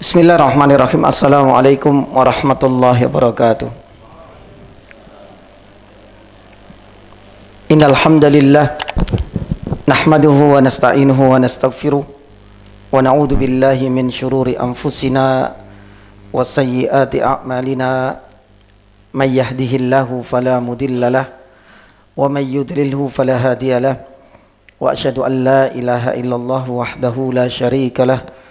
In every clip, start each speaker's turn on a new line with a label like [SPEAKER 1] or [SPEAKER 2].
[SPEAKER 1] Bismillahirrahmanirrahim. Assalamualaikum warahmatullahi wabarakatuh. Innal hamdalillah nahmaduhu wa nasta'inuhu wa nastaghfiruh wa na'udzu billahi min shururi anfusina wa sayyiati a'malina. May yahdihillahu fala mudhillalah wa may yudlilhu fala hadiyalah. Wa asyhadu an la ilaha illallah wahdahu la syarikalah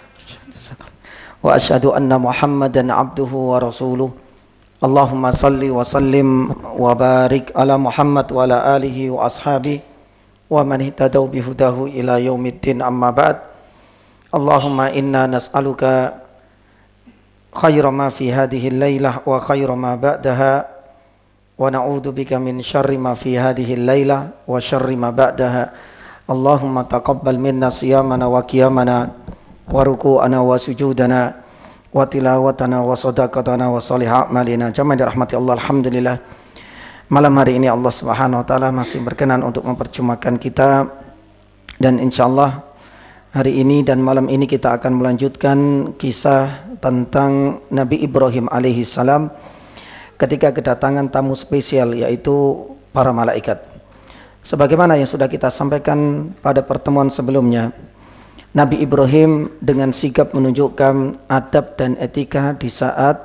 [SPEAKER 1] wa asyhadu anna Muhammadan abduhu wa rasuluh. Allahumma salli wa sallim wa barik ala Muhammad wa ala alihi wa ashabihi wa man ihtadaw bihudahu ila yaumiddin, amma ba'd. Allahumma inna nas'aluka khayra ma fi hadhihi al-lailah wa khayra ma ba'daha wa na'udzu bika min syarri ma fi hadhihi al-lailah wa syarri ma ba'daha. Allahumma taqabbal minna siyamana wa qiyamana wa ruku'ana wa sujudana wa tilawatana wa sadaqatana wa salih a'malina. Jamaah dirahmati Allah, alhamdulillah. Malam hari ini Allah Subhanahu wa taala masih berkenan untuk memperjumpakan kita, dan insyaallah hari ini dan malam ini kita akan melanjutkan kisah tentang Nabi Ibrahim alaihi salam ketika kedatangan tamu spesial, yaitu para malaikat. Sebagaimana yang sudah kita sampaikan pada pertemuan sebelumnya, Nabi Ibrahim dengan sigap menunjukkan adab dan etika di saat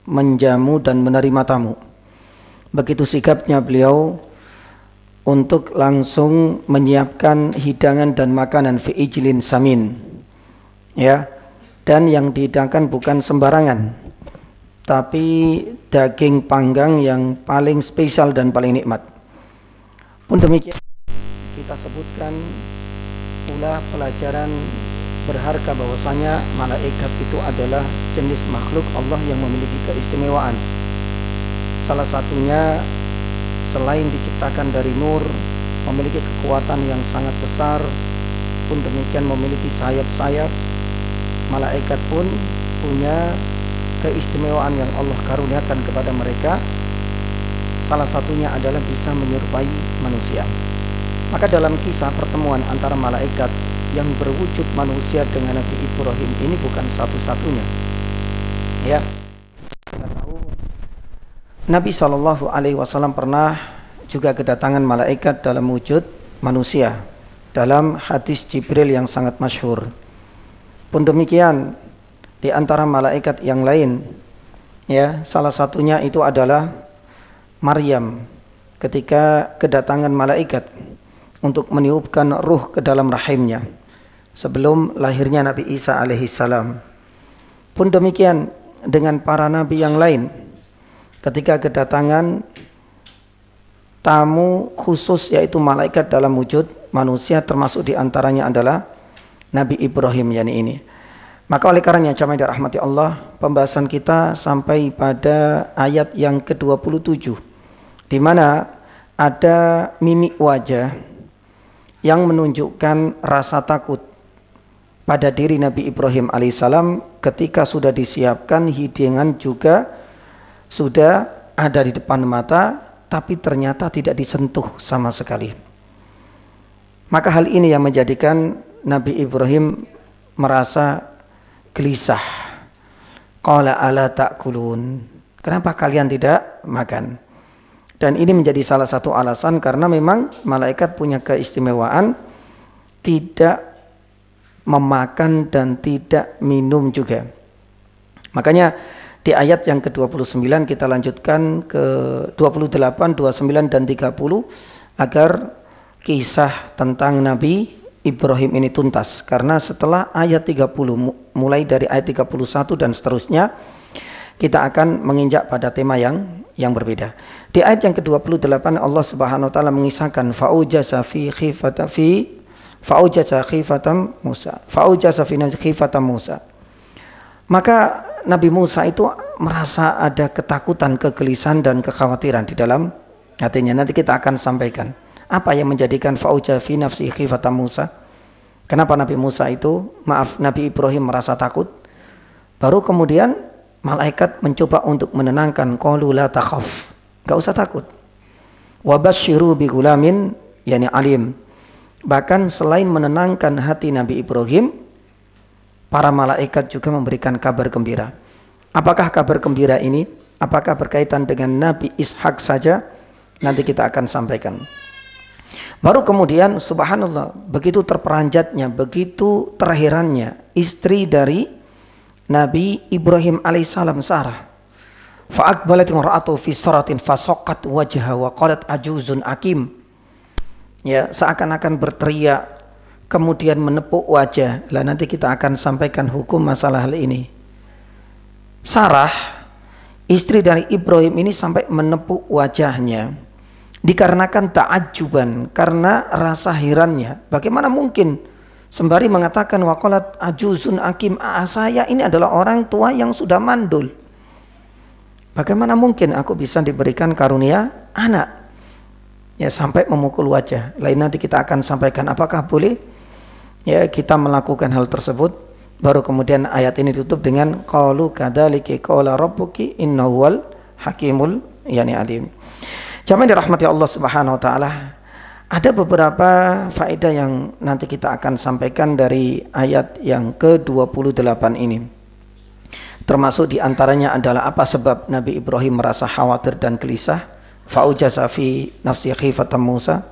[SPEAKER 1] menjamu dan menerima tamu. Begitu sigapnya beliau untuk langsung menyiapkan hidangan dan makanan fi ijlin samin, ya, dan yang dihidangkan bukan sembarangan, tapi daging panggang yang paling spesial dan paling nikmat. Pun demikian kita sebutkan pula pelajaran berharga bahwasanya malaikat itu adalah jenis makhluk Allah yang memiliki keistimewaan. Salah satunya, selain diciptakan dari nur, memiliki kekuatan yang sangat besar, pun demikian memiliki sayap-sayap. Malaikat pun punya keistimewaan yang Allah karuniakan kepada mereka. Salah satunya adalah bisa menyerupai manusia. Maka dalam kisah pertemuan antara malaikat yang berwujud manusia dengan Nabi Ibrahim ini bukan satu-satunya. Ya, kita tahu Nabi SAW pernah juga kedatangan malaikat dalam wujud manusia dalam hadis Jibril yang sangat masyhur. Pun demikian di antara malaikat yang lain, ya, salah satunya itu adalah Maryam ketika kedatangan malaikat untuk meniupkan ruh ke dalam rahimnya sebelum lahirnya Nabi Isa alaihi salam. Pun demikian dengan para nabi yang lain ketika kedatangan tamu khusus, yaitu malaikat dalam wujud manusia, termasuk diantaranya adalah Nabi Ibrahim ini. Maka oleh karenanya jamaah dirahmati Allah, pembahasan kita sampai pada ayat yang ke-27, di mana ada mimik wajah yang menunjukkan rasa takut pada diri Nabi Ibrahim alaihissalam ketika sudah disiapkan hidangan, juga sudah ada di depan mata, tapi ternyata tidak disentuh sama sekali. Maka hal ini yang menjadikan Nabi Ibrahim merasa gelisah. Qala ala ta'kulun, kenapa kalian tidak makan? Dan ini menjadi salah satu alasan karena memang malaikat punya keistimewaan tidak memakan dan tidak minum juga. Makanya di ayat yang ke-29 kita lanjutkan ke 28, 29 dan 30 agar kisah tentang Nabi Ibrahim ini tuntas. Karena setelah ayat 30, mulai dari ayat 31 dan seterusnya, kita akan menginjak pada tema yang berbeda. Di ayat yang ke-28 Allah Subhanahu wa taala mengisahkan fa'ujasa fi khifatan Musa. Maka Nabi Musa itu merasa ada ketakutan, kegelisahan dan kekhawatiran di dalam hatinya. Nanti kita akan sampaikan apa yang menjadikan fa'ujasa fi nafsi khifatan Musa. Kenapa Nabi Ibrahim merasa takut? Baru kemudian malaikat mencoba untuk menenangkan, qalu la takhaf, enggak usah takut. Wa basyiru bi gulamin alim. Bahkan selain menenangkan hati Nabi Ibrahim, para malaikat juga memberikan kabar gembira. Apakah kabar gembira ini? Apakah berkaitan dengan Nabi Ishak saja? Nanti kita akan sampaikan. Baru kemudian subhanallah, begitu terperanjatnya, begitu terherannya istri dari Nabi Ibrahim alaihissalam, Sarah. Fa'aqbalat imra'atu fi saratin fasaqqat wajha wa qalat ajuzun akim. Ya, seakan-akan berteriak, kemudian menepuk wajah. Lah nanti kita akan sampaikan hukum masalah hal ini. Sarah, istri dari Ibrahim ini sampai menepuk wajahnya dikarenakan ta'ajjuban, karena rasa herannya. Bagaimana mungkin, sembari mengatakan waqalat ajuzun akim, saya ini adalah orang tua yang sudah mandul. Bagaimana mungkin aku bisa diberikan karunia anak? Ya, sampai memukul wajah. Lain nanti kita akan sampaikan apakah boleh ya kita melakukan hal tersebut. Baru kemudian ayat ini ditutup dengan qalu kadzalika qala rabbuki innahuwal hakimul yani alim. Jamaah dirahmati Allah Subhanahu wa taala, ada beberapa faedah yang nanti kita akan sampaikan dari ayat yang ke-28 ini. Termasuk diantaranya adalah apa sebab Nabi Ibrahim merasa khawatir dan gelisah. Fa'ujasa fi nafsi khifatan Musa.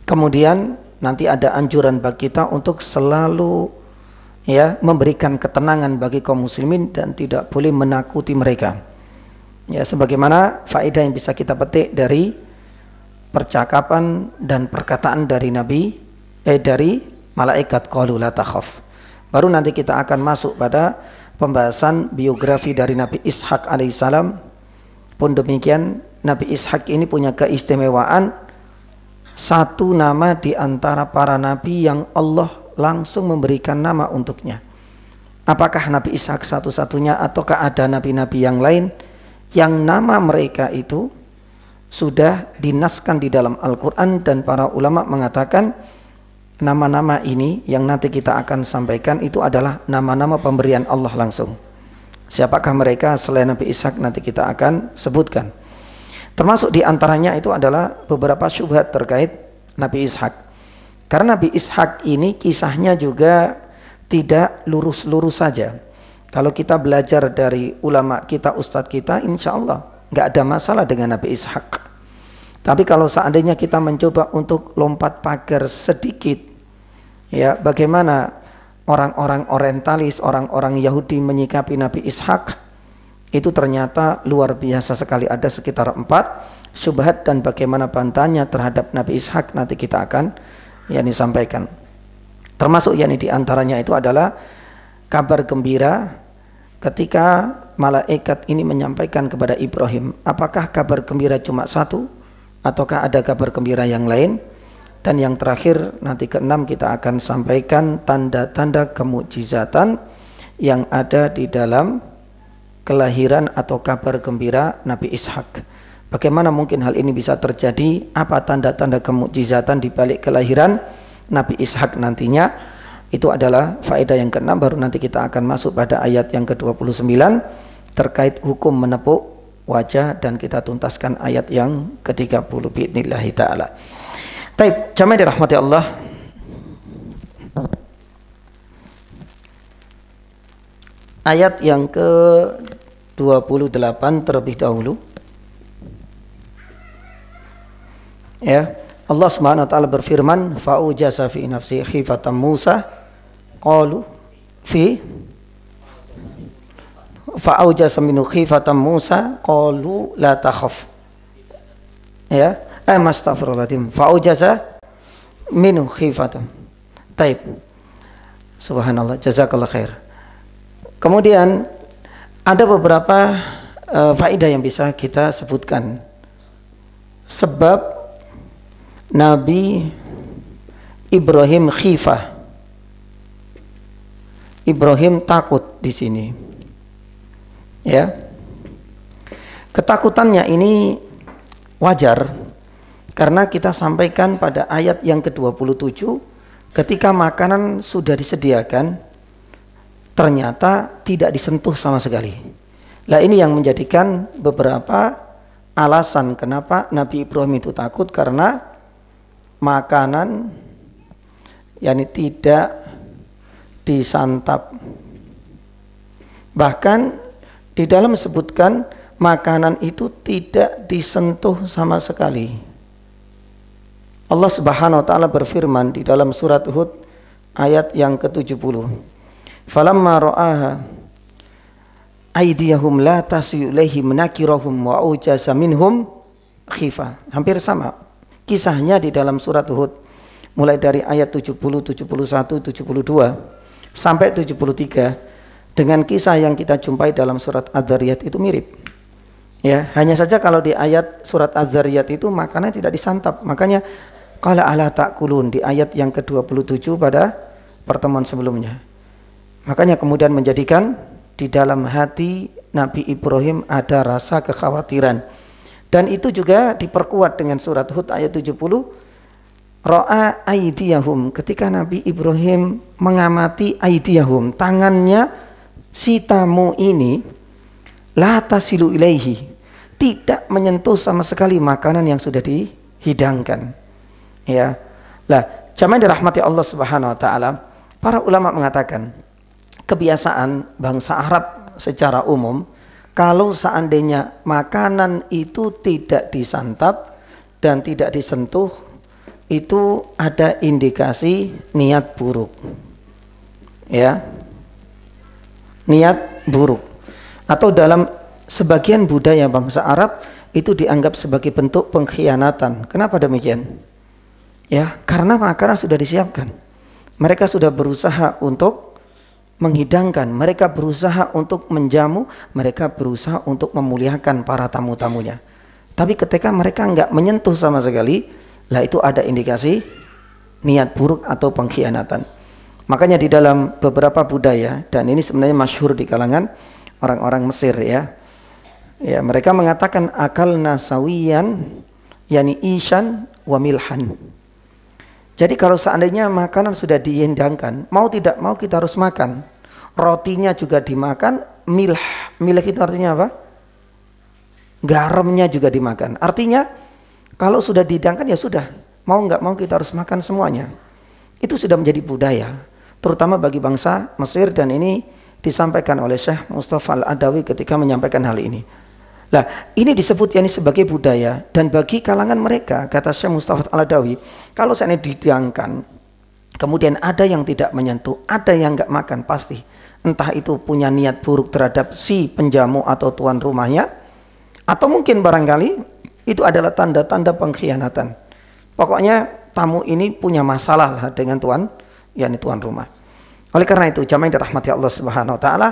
[SPEAKER 1] Kemudian nanti ada anjuran bagi kita untuk selalu ya memberikan ketenangan bagi kaum muslimin dan tidak boleh menakuti mereka. Ya, sebagaimana faedah yang bisa kita petik dari percakapan dan perkataan dari dari malaikat qalu la takhaf. Baru nanti kita akan masuk pada pembahasan biografi dari Nabi Ishak alaihissalam. Pun demikian, Nabi Ishak ini punya keistimewaan, satu nama di antara para nabi yang Allah langsung memberikan nama untuknya. Apakah Nabi Ishak satu-satunya ataukah ada nabi-nabi yang lain yang nama mereka itu sudah dinaskan di dalam Al-Quran, dan para ulama mengatakan nama-nama ini yang nanti kita akan sampaikan itu adalah nama-nama pemberian Allah langsung. Siapakah mereka selain Nabi Ishak nanti kita akan sebutkan. Termasuk diantaranya itu adalah beberapa syubhat terkait Nabi Ishak. Karena Nabi Ishak ini kisahnya juga tidak lurus-lurus saja. Kalau kita belajar dari ulama kita, ustadz kita, insya Allah nggak ada masalah dengan Nabi Ishak. Tapi kalau seandainya kita mencoba untuk lompat pagar sedikit, ya bagaimana orang-orang orientalis, orang-orang Yahudi menyikapi Nabi Ishak, itu ternyata luar biasa sekali. Ada sekitar 4 syubhat dan bagaimana bantahannya terhadap Nabi Ishak nanti kita akan sampaikan. Termasuk diantaranya itu adalah kabar gembira ketika malaikat ini menyampaikan kepada Ibrahim. Apakah kabar gembira cuma satu ataukah ada kabar gembira yang lain? Dan yang terakhir nanti ke-6 kita akan sampaikan tanda-tanda kemukjizatan yang ada di dalam kelahiran atau kabar gembira Nabi Ishak. Bagaimana mungkin hal ini bisa terjadi? Apa tanda-tanda kemukjizatan di balik kelahiran Nabi Ishak nantinya? Itu adalah faedah yang ke-6. Baru nanti kita akan masuk pada ayat yang ke-29 terkait hukum menepuk wajah, dan kita tuntaskan ayat yang ke-30 biidznillah taala. Baik, jamaah dirahmati Allah. Ayat yang ke-28 terlebih dahulu. Ya, Allah Subhanahu wa taala berfirman, fa'ujasa fi nafsi khifatan Musa qalu fi fa'ujasa minhu khifatan Musa qalu la takhaf. Ya, astaghfirullahaladzim, fa'ujasa minhu khifatan. Taib. Subhanallah, jazakallah khair. Kemudian ada beberapa faedah yang bisa kita sebutkan. Sebab Nabi Ibrahim khifah, Ibrahim takut di sini. Ya, ketakutannya ini wajar karena kita sampaikan pada ayat yang ke-27, ketika makanan sudah disediakan ternyata tidak disentuh sama sekali. Lah ini yang menjadikan beberapa alasan kenapa Nabi Ibrahim itu takut, karena makanan tidak disantap. Bahkan di dalam disebutkan makanan itu tidak disentuh sama sekali. Allah Subhanahu wa taala berfirman di dalam surat Hud ayat yang ke-70. Falamma ra'aha aydiyahum la tasilu ilaihim nakirahum wa ujasa minhum khifah. Hampir sama kisahnya di dalam surat Hud, mulai dari ayat 70, 71, 72 sampai 73 dengan kisah yang kita jumpai dalam surat Az-Zariyat itu mirip. Ya, hanya saja kalau di ayat surat Az-Zariyat itu makanan tidak disantap. Makanya qala ala ta'kulun di ayat yang ke-27 pada pertemuan sebelumnya. Makanya kemudian menjadikan di dalam hati Nabi Ibrahim ada rasa kekhawatiran. Dan itu juga diperkuat dengan surat Hud ayat 70. Ra'a aydiyahum, ketika Nabi Ibrahim mengamati aydiyahum, tangannya si tamu ini la tasilu ilaihi, tidak menyentuh sama sekali makanan yang sudah dihidangkan. Ya. Lah, jamaah dirahmati Allah Subhanahu wa taala, para ulama mengatakan kebiasaan bangsa Arab secara umum, kalau seandainya makanan itu tidak disantap dan tidak disentuh, itu ada indikasi niat buruk. Ya. Niat buruk. Atau dalam sebagian budaya bangsa Arab itu dianggap sebagai bentuk pengkhianatan. Kenapa demikian? Ya, karena makanan sudah disiapkan. Mereka sudah berusaha untuk menghidangkan, mereka berusaha untuk menjamu, mereka berusaha untuk memuliakan para tamu-tamunya. Tapi ketika mereka enggak menyentuh sama sekali, lah itu ada indikasi niat buruk atau pengkhianatan. Makanya di dalam beberapa budaya, dan ini sebenarnya masyhur di kalangan orang-orang Mesir ya. Ya, mereka mengatakan akal nasawiyan, yani ishan wa milhan. Jadi kalau seandainya makanan sudah dihidangkan, mau tidak mau kita harus makan. Rotinya juga dimakan, milh itu artinya apa? Garamnya juga dimakan. Artinya kalau sudah dihidangkan ya sudah, mau nggak mau kita harus makan semuanya. Itu sudah menjadi budaya, terutama bagi bangsa Mesir, dan ini disampaikan oleh Syekh Mustafa Al-Adawi ketika menyampaikan hal ini. Nah, ini disebut ini sebagai budaya, dan bagi kalangan mereka, kata Syekh Mustafa Al-Adawi, kalau seandainya dihidangkan, kemudian ada yang tidak menyentuh, ada yang nggak makan, pasti entah itu punya niat buruk terhadap si penjamu atau tuan rumahnya, atau mungkin barangkali itu adalah tanda-tanda pengkhianatan. Pokoknya tamu ini punya masalah lah dengan tuan rumah. Oleh karena itu, jamaah yang dirahmati Allah Subhanahu wa taala,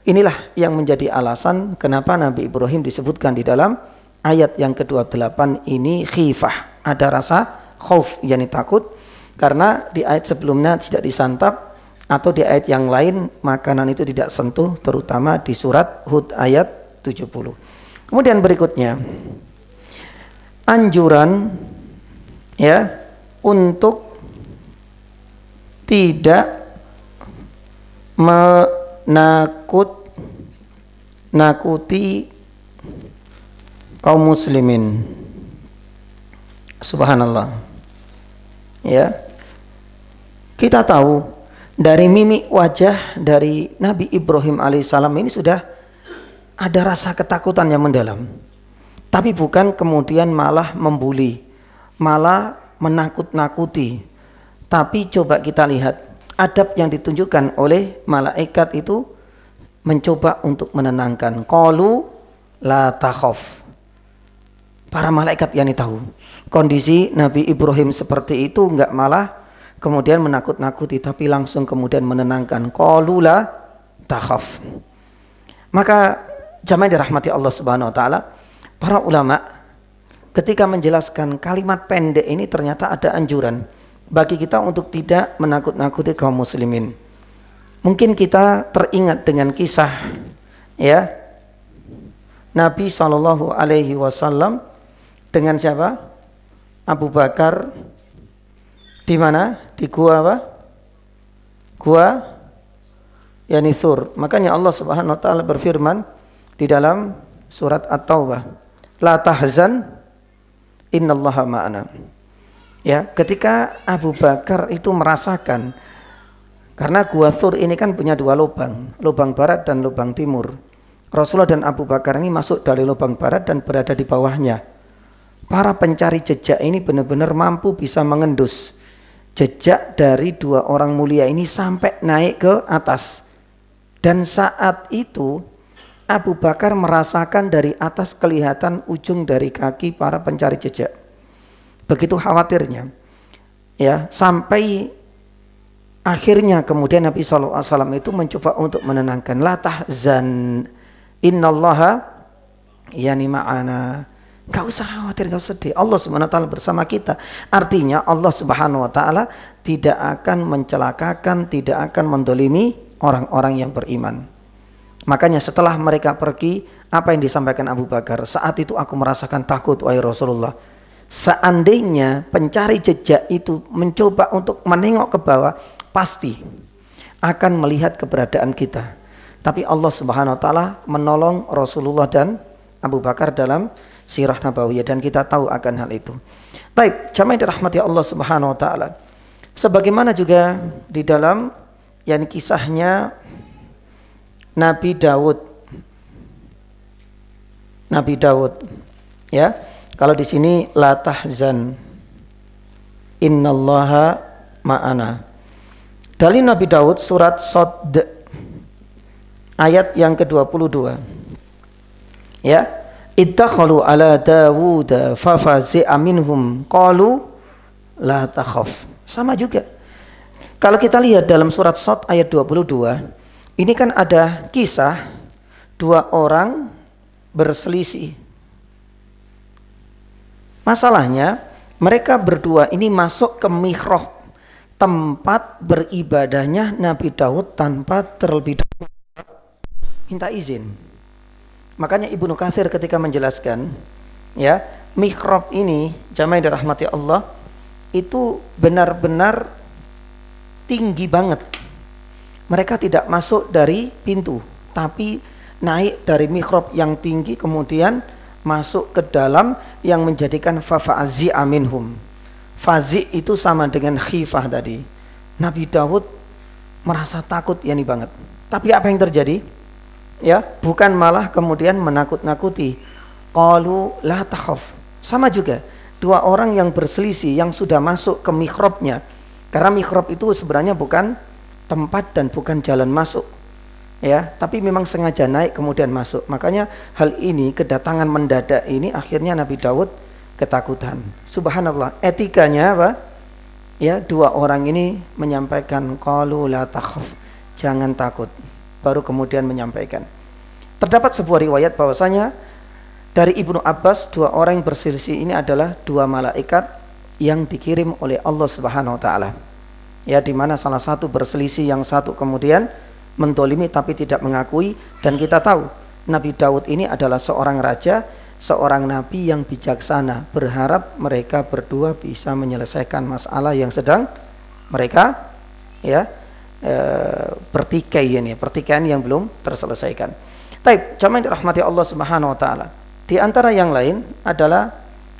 [SPEAKER 1] inilah yang menjadi alasan kenapa Nabi Ibrahim disebutkan di dalam ayat yang ke-28 ini khifah, ada rasa khauf, yakni takut, karena di ayat sebelumnya tidak disantap, atau di ayat yang lain makanan itu tidak sentuh, terutama di surat Hud ayat 70. Kemudian berikutnya anjuran ya untuk tidak nakuti kaum muslimin. Subhanallah. Ya. Kita tahu dari mimik wajah dari Nabi Ibrahim alaihissalam ini sudah ada rasa ketakutan yang mendalam. Tapi bukan kemudian malah membuli, malah menakut-nakuti. Tapi coba kita lihat adab yang ditunjukkan oleh malaikat itu, mencoba untuk menenangkan. Qalu la takhaf. Para malaikat yang tahu kondisi Nabi Ibrahim seperti itu, enggak malah kemudian menakut-nakuti, tapi langsung kemudian menenangkan. Qalu la takhaf. Maka jamaah dirahmati Allah Subhanahu wa taala, para ulama ketika menjelaskan kalimat pendek ini ternyata ada anjuran bagi kita untuk tidak menakut-nakuti kaum muslimin. Mungkin kita teringat dengan kisah ya Nabi SAW dengan siapa? Abu Bakar di mana? Di gua apa? Gua yani Thur. Makanya Allah Subhanahu wa taala berfirman di dalam surat At-Taubah, la tahzan innallaha ma'ana. Ya, ketika Abu Bakar itu merasakan Karena Gua Thur ini kan punya dua lubang, lubang barat dan lubang timur. Rasulullah dan Abu Bakar ini masuk dari lubang barat dan berada di bawahnya. Para pencari jejak ini benar-benar mampu bisa mengendus jejak dari dua orang mulia ini sampai naik ke atas. Dan saat itu Abu Bakar merasakan dari atas kelihatan ujung dari kaki para pencari jejak. Begitu khawatirnya, ya, sampai akhirnya kemudian Nabi SAW itu mencoba untuk menenangkan. La tahzan, innallaha yani ma'ana. Gak usah khawatir, gak usah sedih. Allah Subhanahu wa taala bersama kita. Artinya Allah Subhanahu wa taala tidak akan mencelakakan, tidak akan mendolimi orang-orang yang beriman. Makanya setelah mereka pergi, apa yang disampaikan Abu Bakar? Saat itu aku merasakan takut, wahai Rasulullah. Seandainya pencari jejak itu mencoba untuk menengok ke bawah, pasti akan melihat keberadaan kita. Tapi Allah Subhanahu wa taala menolong Rasulullah dan Abu Bakar dalam sirah nabawiyah, dan kita tahu akan hal itu. Baik, jamaah dirahmati Allah Subhanahu wa taala. Sebagaimana juga di dalam kisahnya Nabi Daud. Nabi Daud, ya. Kalau di sini la tahzan, innallaha ma'ana. Dari Nabi Daud surat Sod ayat yang ke-22. Ya, iddakhalu ala Dawud fafazi'a minhum qalu la takhaf. Sama juga. Kalau kita lihat dalam surat Sod ayat 22, ini kan ada kisah dua orang berselisih. Masalahnya mereka berdua ini masuk ke mihrab, tempat beribadahnya Nabi Daud, tanpa terlebih dahulu minta izin. Makanya Ibnu Katsir ketika menjelaskan, ya, mihrab ini, jamaah dirahmati Allah, itu benar-benar tinggi banget. Mereka tidak masuk dari pintu, tapi naik dari mihrab yang tinggi kemudian masuk ke dalam, yang menjadikan fafazi'a minhum. Fazi' itu sama dengan khifah tadi. Nabi Daud merasa takut yani banget. Tapi apa yang terjadi? Ya, bukan malah kemudian menakut-nakuti. Qalu la takhaf. Sama juga dua orang yang berselisih yang sudah masuk ke mihrabnya. Karena mihrab itu sebenarnya bukan tempat dan bukan jalan masuk. Ya, tapi memang sengaja naik kemudian masuk. Makanya hal ini, kedatangan mendadak ini, akhirnya Nabi Daud ketakutan. Subhanallah, etikanya apa? Ya, dua orang ini menyampaikan qalu la takhaf, jangan takut. Baru kemudian menyampaikan. Terdapat sebuah riwayat bahwasanya dari Ibnu Abbas, dua orang yang berselisih ini adalah dua malaikat yang dikirim oleh Allah Subhanahu wa taala. Ya, di mana salah satu berselisih, yang satu kemudian mendolimi tapi tidak mengakui. Dan kita tahu Nabi Daud ini adalah seorang raja, seorang nabi yang bijaksana. Berharap mereka berdua bisa menyelesaikan masalah yang sedang mereka pertikaian yang belum terselesaikan. Taib, jamaah dirahmati Allah Subhanahu wa taala. Di antara yang lain adalah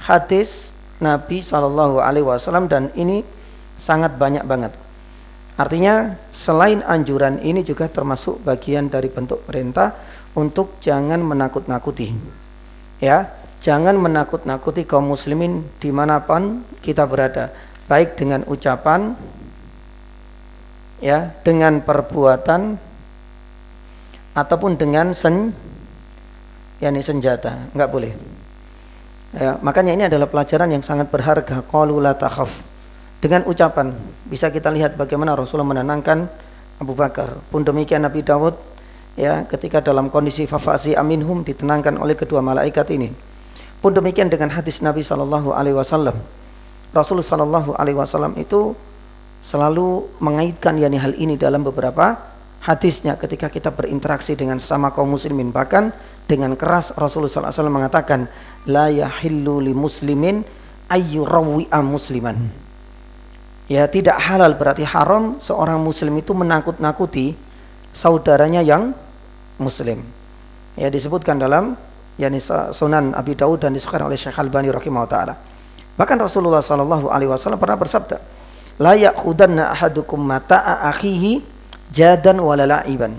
[SPEAKER 1] hadis Nabi SAW, dan ini sangat banyak banget. Artinya selain anjuran, ini juga termasuk bagian dari bentuk perintah untuk jangan menakut-nakuti. Ya, jangan menakut-nakuti kaum muslimin dimanapun kita berada, baik dengan ucapan, ya, dengan perbuatan, ataupun dengan senjata. Enggak boleh. Ya, makanya ini adalah pelajaran yang sangat berharga. Qalu la takhaf. Dengan ucapan bisa kita lihat bagaimana Rasulullah menenangkan Abu Bakar. Pun demikian Nabi Daud, ya, ketika dalam kondisi fafazi'a minhum, ditenangkan oleh kedua malaikat ini. Pun demikian dengan hadis Nabi SAW. Rasulullah SAW itu selalu mengaitkan hal ini dalam beberapa hadisnya ketika kita berinteraksi dengan sama kaum muslimin. Bahkan dengan keras Rasulullah SAW mengatakan, la yahillu li muslimin ayyurawwi'a musliman. Ya, tidak halal, berarti haram seorang muslim itu menakut-nakuti saudaranya yang muslim. Ya, disebutkan dalam Sunan Abi Daud dan disahkan oleh Syekh Albani rahimahullah taala. Bahkan Rasulullah SAW pernah bersabda, la ya'khudanna ahadukum mata'a akhihi jadan wala la'iban.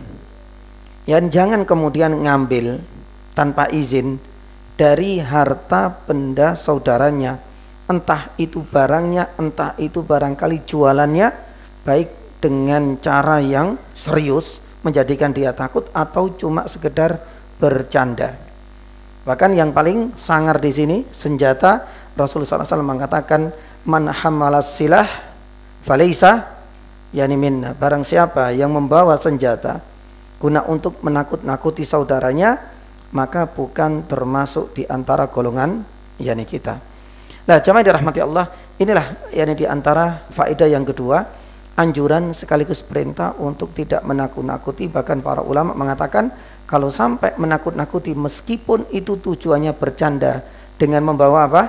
[SPEAKER 1] Jangan kemudian ngambil tanpa izin dari harta benda saudaranya, entah itu barangnya, entah itu barangkali jualannya, baik dengan cara yang serius menjadikan dia takut atau cuma sekedar bercanda. Bahkan yang paling sangar di sini senjata, Rasulullah SAW mengatakan man hamalas silah falaisa yani minna, barang siapa yang membawa senjata guna untuk menakut-nakuti saudaranya, maka bukan termasuk di antara golongan yakni kita. Nah, jamaah dirahmati Allah, inilah yakni di antara faedah yang kedua, anjuran sekaligus perintah untuk tidak menakut-nakuti. Bahkan para ulama mengatakan kalau sampai menakut-nakuti meskipun itu tujuannya bercanda dengan membawa apa?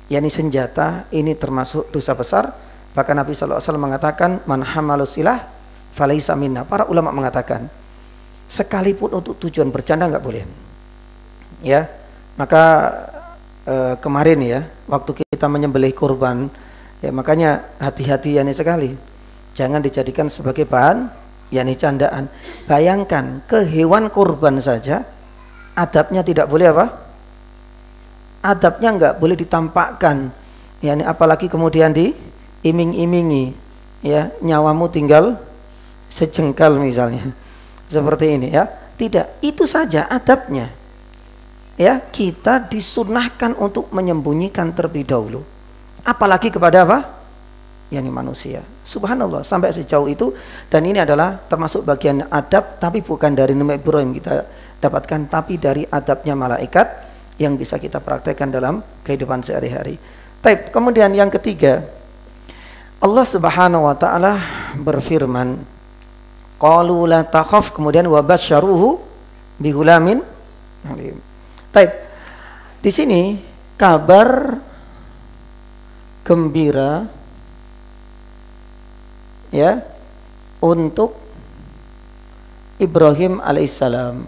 [SPEAKER 1] yakni senjata, ini termasuk dosa besar. Bahkan Nabi SAW mengatakan man hamalus silah falaisa minna. Para ulama mengatakan sekalipun untuk tujuan bercanda nggak boleh. Ya, maka kemarin ya waktu kita menyembelih kurban, ya makanya hati-hati yakni sekali, jangan dijadikan sebagai bahan yakni candaan. Bayangkan ke hewan kurban saja adabnya tidak boleh apa? Adabnya nggak boleh ditampakkan, yakni apalagi kemudian diiming-imingi, ya nyawamu tinggal sejengkal misalnya, seperti ini ya. Tidak, itu saja adabnya. Ya, kita disunahkan untuk menyembunyikan terlebih dahulu. Apalagi kepada apa? yakni manusia. Subhanallah, sampai sejauh itu. Dan ini adalah termasuk bagian adab, tapi bukan dari Nabi Ibrahim kita dapatkan, tapi dari adabnya malaikat yang bisa kita praktekkan dalam kehidupan sehari-hari. Baik, kemudian yang ketiga, Allah Subhanahu wa taala berfirman, qalu la takhaf, kemudian wa basyaruhu bihulamin alim. Baik. Di sini kabar gembira ya untuk Ibrahim alaihissalam.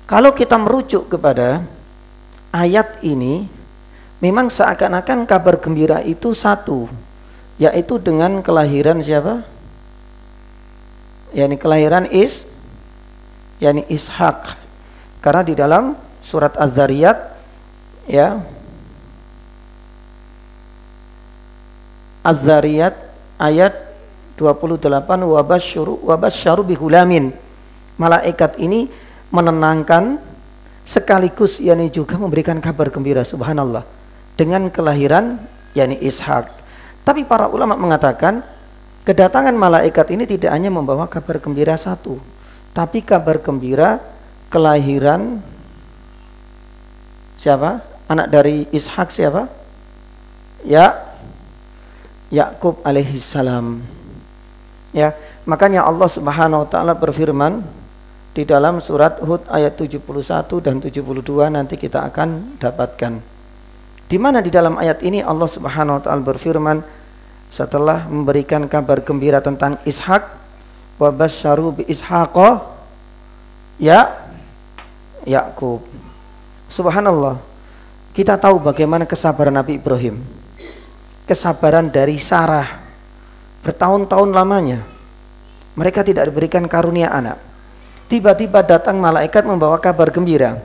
[SPEAKER 1] Kalau kita merujuk kepada ayat ini, memang seakan-akan kabar gembira itu satu, yaitu dengan kelahiran siapa? yakni kelahiran yakni Ishak. Karena di dalam surat Az-Zariyat ya, Az-Zariyat ayat 28, wabasyaru bihulamin. Malaikat ini menenangkan sekaligus yakni juga memberikan kabar gembira, subhanallah, dengan kelahiran yakni Ishak. Tapi para ulama mengatakan kedatangan malaikat ini tidak hanya membawa kabar gembira satu, tapi kabar gembira kelahiran siapa? Anak dari Ishak siapa? Yakub alaihissalam. Ya, makanya Allah Subhanahu wa taala berfirman di dalam surat Hud ayat 71 dan 72, nanti kita akan dapatkan. Di mana di dalam ayat ini Allah Subhanahu wa taala berfirman setelah memberikan kabar gembira tentang Ishak, wa basyaru bi Ishaqa Yakub. Subhanallah, kita tahu bagaimana kesabaran Nabi Ibrahim, kesabaran dari Sarah, bertahun-tahun lamanya mereka tidak diberikan karunia anak. Tiba-tiba datang malaikat membawa kabar gembira.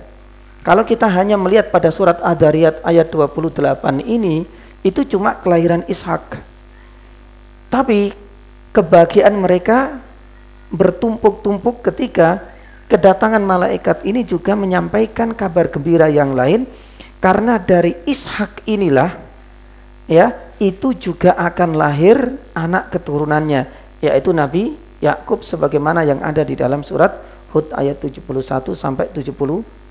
[SPEAKER 1] Kalau kita hanya melihat pada surat Ad-Dariyat ayat 28 ini, itu cuma kelahiran Ishak. Tapi kebahagiaan mereka bertumpuk-tumpuk ketika kedatangan malaikat ini juga menyampaikan kabar gembira yang lain, karena dari Ishak inilah ya itu juga akan lahir anak keturunannya, yaitu Nabi Yakub, sebagaimana yang ada di dalam surat Hud ayat 71 sampai 70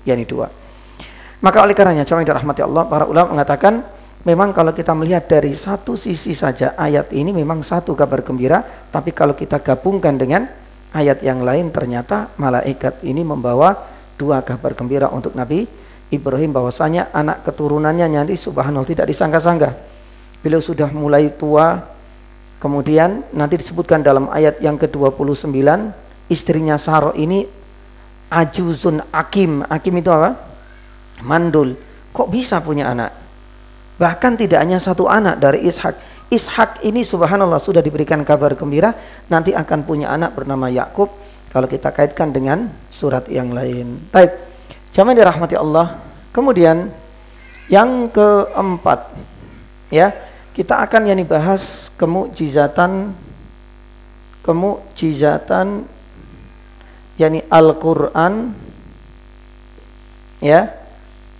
[SPEAKER 1] yakni 2. Maka oleh karenanya, jemaah yang dirahmati Allah, para ulama mengatakan memang kalau kita melihat dari satu sisi saja ayat ini memang satu kabar gembira, tapi kalau kita gabungkan dengan ayat yang lain, ternyata malaikat ini membawa dua kabar gembira untuk Nabi Ibrahim, bahwasanya anak keturunannya nanti subhanallah tidak disangka-sangka. Beliau sudah mulai tua, kemudian nanti disebutkan dalam ayat yang ke-29, istrinya Sarah ini ajuzun akim. Akim itu apa? Mandul. Kok bisa punya anak? Bahkan tidak hanya satu anak dari Ishak, Ishak ini subhanallah sudah diberikan kabar gembira nanti akan punya anak bernama Yakub kalau kita kaitkan dengan surat yang lain. Baik, jamaah dirahmati Allah. Kemudian yang keempat, ya, kita akan bahas kemukjizatan yakni Al-Qur'an, ya,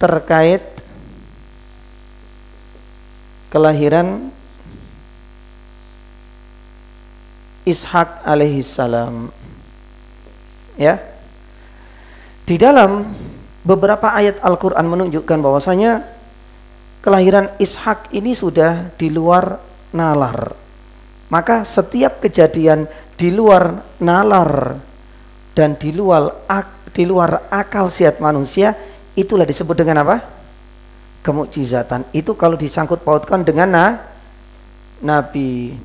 [SPEAKER 1] terkait kelahiran Ishak alaihissalam. Ya, di dalam beberapa ayat Al-Quran menunjukkan bahwasanya kelahiran Ishak ini sudah di luar nalar. Maka setiap kejadian di luar nalar dan di luar akal sehat manusia, itulah disebut dengan apa? Kemukjizatan. Itu kalau disangkut pautkan dengan Nabi.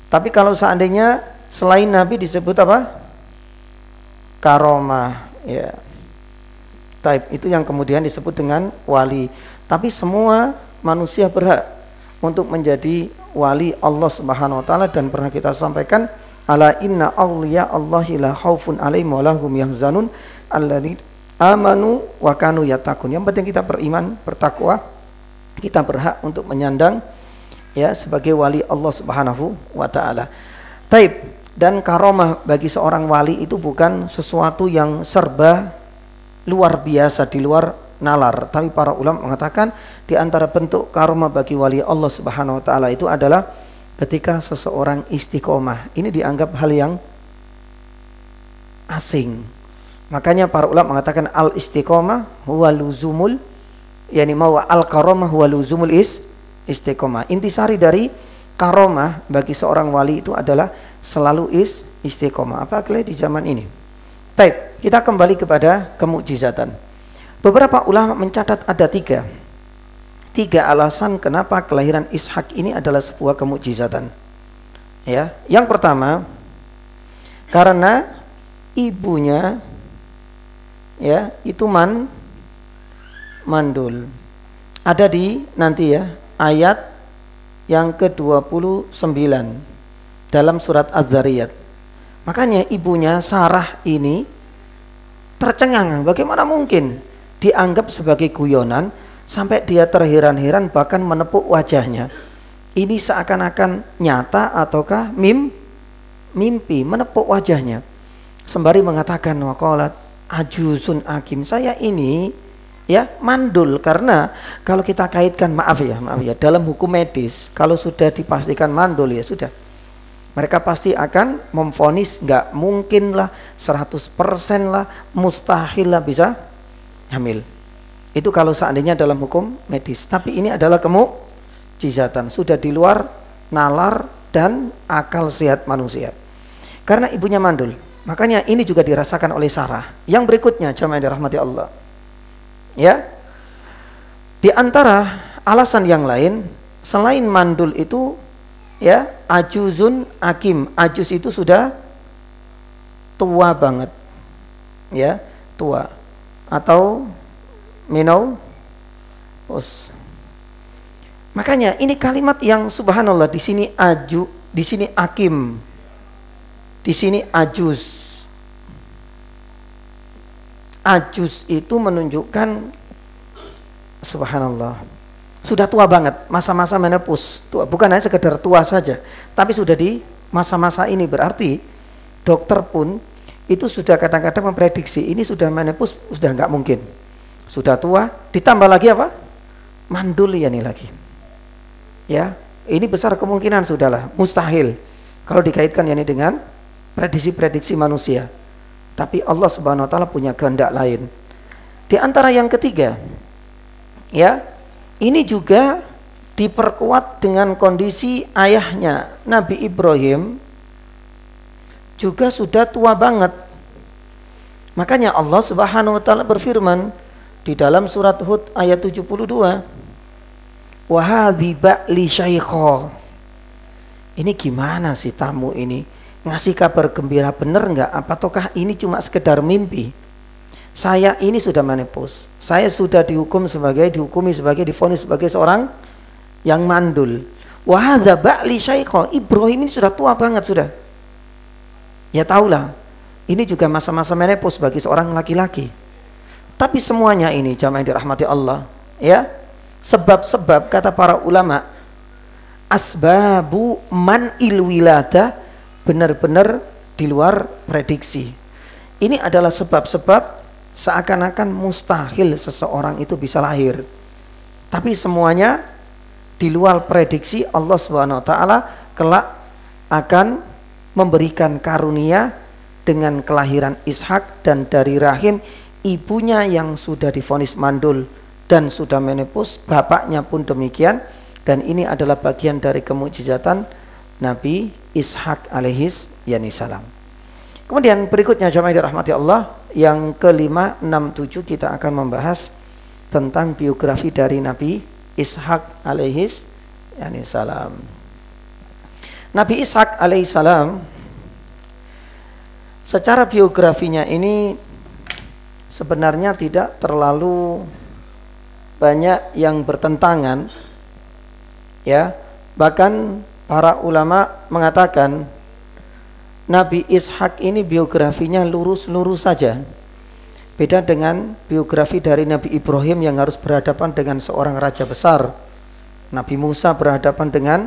[SPEAKER 1] Tapi kalau seandainya selain Nabi disebut apa? Karomah, ya. Taib itu yang kemudian disebut dengan wali. Tapi semua manusia berhak untuk menjadi wali Allah Subhanahu wa taala, dan pernah kita sampaikan, ala inna awliya Allahi la khaufun alaihim wa lahum yahzanun alladzina amanu wa kanu yattaqun. Yang penting kita beriman, bertakwa, kita berhak untuk menyandang, ya, sebagai wali Allah Subhanahu wa taala. Taib. Dan karomah bagi seorang wali itu bukan sesuatu yang serba luar biasa di luar nalar. Tapi para ulama mengatakan di antara bentuk karomah bagi wali Allah Subhanahu wa taala itu adalah ketika seseorang istiqomah. Ini dianggap hal yang asing. Makanya para ulama mengatakan al istiqomah huwa luzumul, yakni al karomah huwa luzumul istiqomah. Intisari dari karomah bagi seorang wali itu adalah selalu istiqomah, apalagi di zaman ini. Baik, kita kembali kepada kemukjizatan. Beberapa ulama mencatat ada tiga alasan kenapa kelahiran Ishak ini adalah sebuah kemukjizatan. Ya, yang pertama, karena ibunya, ya, itu mandul. Ada di nanti, ya, ayat yang ke-29 dalam surat Az-Zariyat. Makanya ibunya Sarah ini tercengang, bagaimana mungkin dianggap sebagai guyonan sampai dia terheran-heran bahkan menepuk wajahnya. Ini seakan-akan nyata ataukah mimpi, menepuk wajahnya sembari mengatakan waqalat ajuzun akim, saya ini, ya, mandul. Karena kalau kita kaitkan, maaf ya dalam hukum medis kalau sudah dipastikan mandul, ya sudah, mereka pasti akan memvonis nggak mungkin lah, 100% lah, mustahil lah bisa hamil. Itu kalau seandainya dalam hukum medis. Tapi ini adalah kemukjizatan, sudah di luar nalar dan akal sehat manusia. Karena ibunya mandul, makanya ini juga dirasakan oleh Sarah. Yang berikutnya, jamaah dirahmati Allah, ya, di antara alasan yang lain selain mandul itu, ya, ajuzun akim. Ajuz itu sudah tua banget, ya, tua atau menopause. Makanya ini kalimat yang subhanallah, di sini di sini akim, di sini ajuz. Ajuz itu menunjukkan subhanallah sudah tua banget, masa-masa menopause, tua, bukan hanya sekedar tua saja, tapi sudah di masa-masa ini. Berarti dokter pun itu sudah kadang-kadang memprediksi ini sudah menopause, sudah nggak mungkin, sudah tua, ditambah lagi apa? Mandul, ya, nih lagi, ya, ini besar kemungkinan sudahlah mustahil kalau dikaitkan ini dengan prediksi-prediksi manusia. Tapi Allah Subhanahu wa taala punya kehendak lain. Di antara yang ketiga, ya, ini juga diperkuat dengan kondisi ayahnya Nabi Ibrahim juga sudah tua banget. Makanya Allah Subhanahu wa taala berfirman di dalam surat Hud ayat 72, wa hadzi ba'li syaikha. Ini gimana sih tamu ini ngasih kabar gembira, bener nggak? Apakah ini cuma sekedar mimpi? Saya ini sudah menopause, saya sudah dihukumi sebagai divonis sebagai seorang yang mandul. Wa hadza ba'li syaikha, Ibrahim ini sudah tua banget sudah. Ya tahulah, ini juga masa-masa menopause bagi seorang laki-laki. Tapi semuanya ini jamaah yang dirahmati Allah, ya. Sebab-sebab kata para ulama, asbabu man'il wilada, benar-benar di luar prediksi. Ini adalah sebab-sebab seakan-akan mustahil seseorang itu bisa lahir. Tapi semuanya di luar prediksi Allah Subhanahu wa taala kelak akan memberikan karunia dengan kelahiran Ishak, dan dari rahim ibunya yang sudah divonis mandul dan sudah menopause, bapaknya pun demikian. Dan ini adalah bagian dari kemukjizatan Nabi Ishak alaihis salam. Kemudian berikutnya jamaah dirahmati Allah, yang kelima 67 kita akan membahas tentang biografi dari Nabi Ishak alaihis salam. Nabi Ishak alaihis salam secara biografinya ini sebenarnya tidak terlalu banyak yang bertentangan, ya. Bahkan para ulama mengatakan Nabi Ishak ini biografinya lurus-lurus saja. Beda dengan biografi dari Nabi Ibrahim yang harus berhadapan dengan seorang raja besar. Nabi Musa berhadapan dengan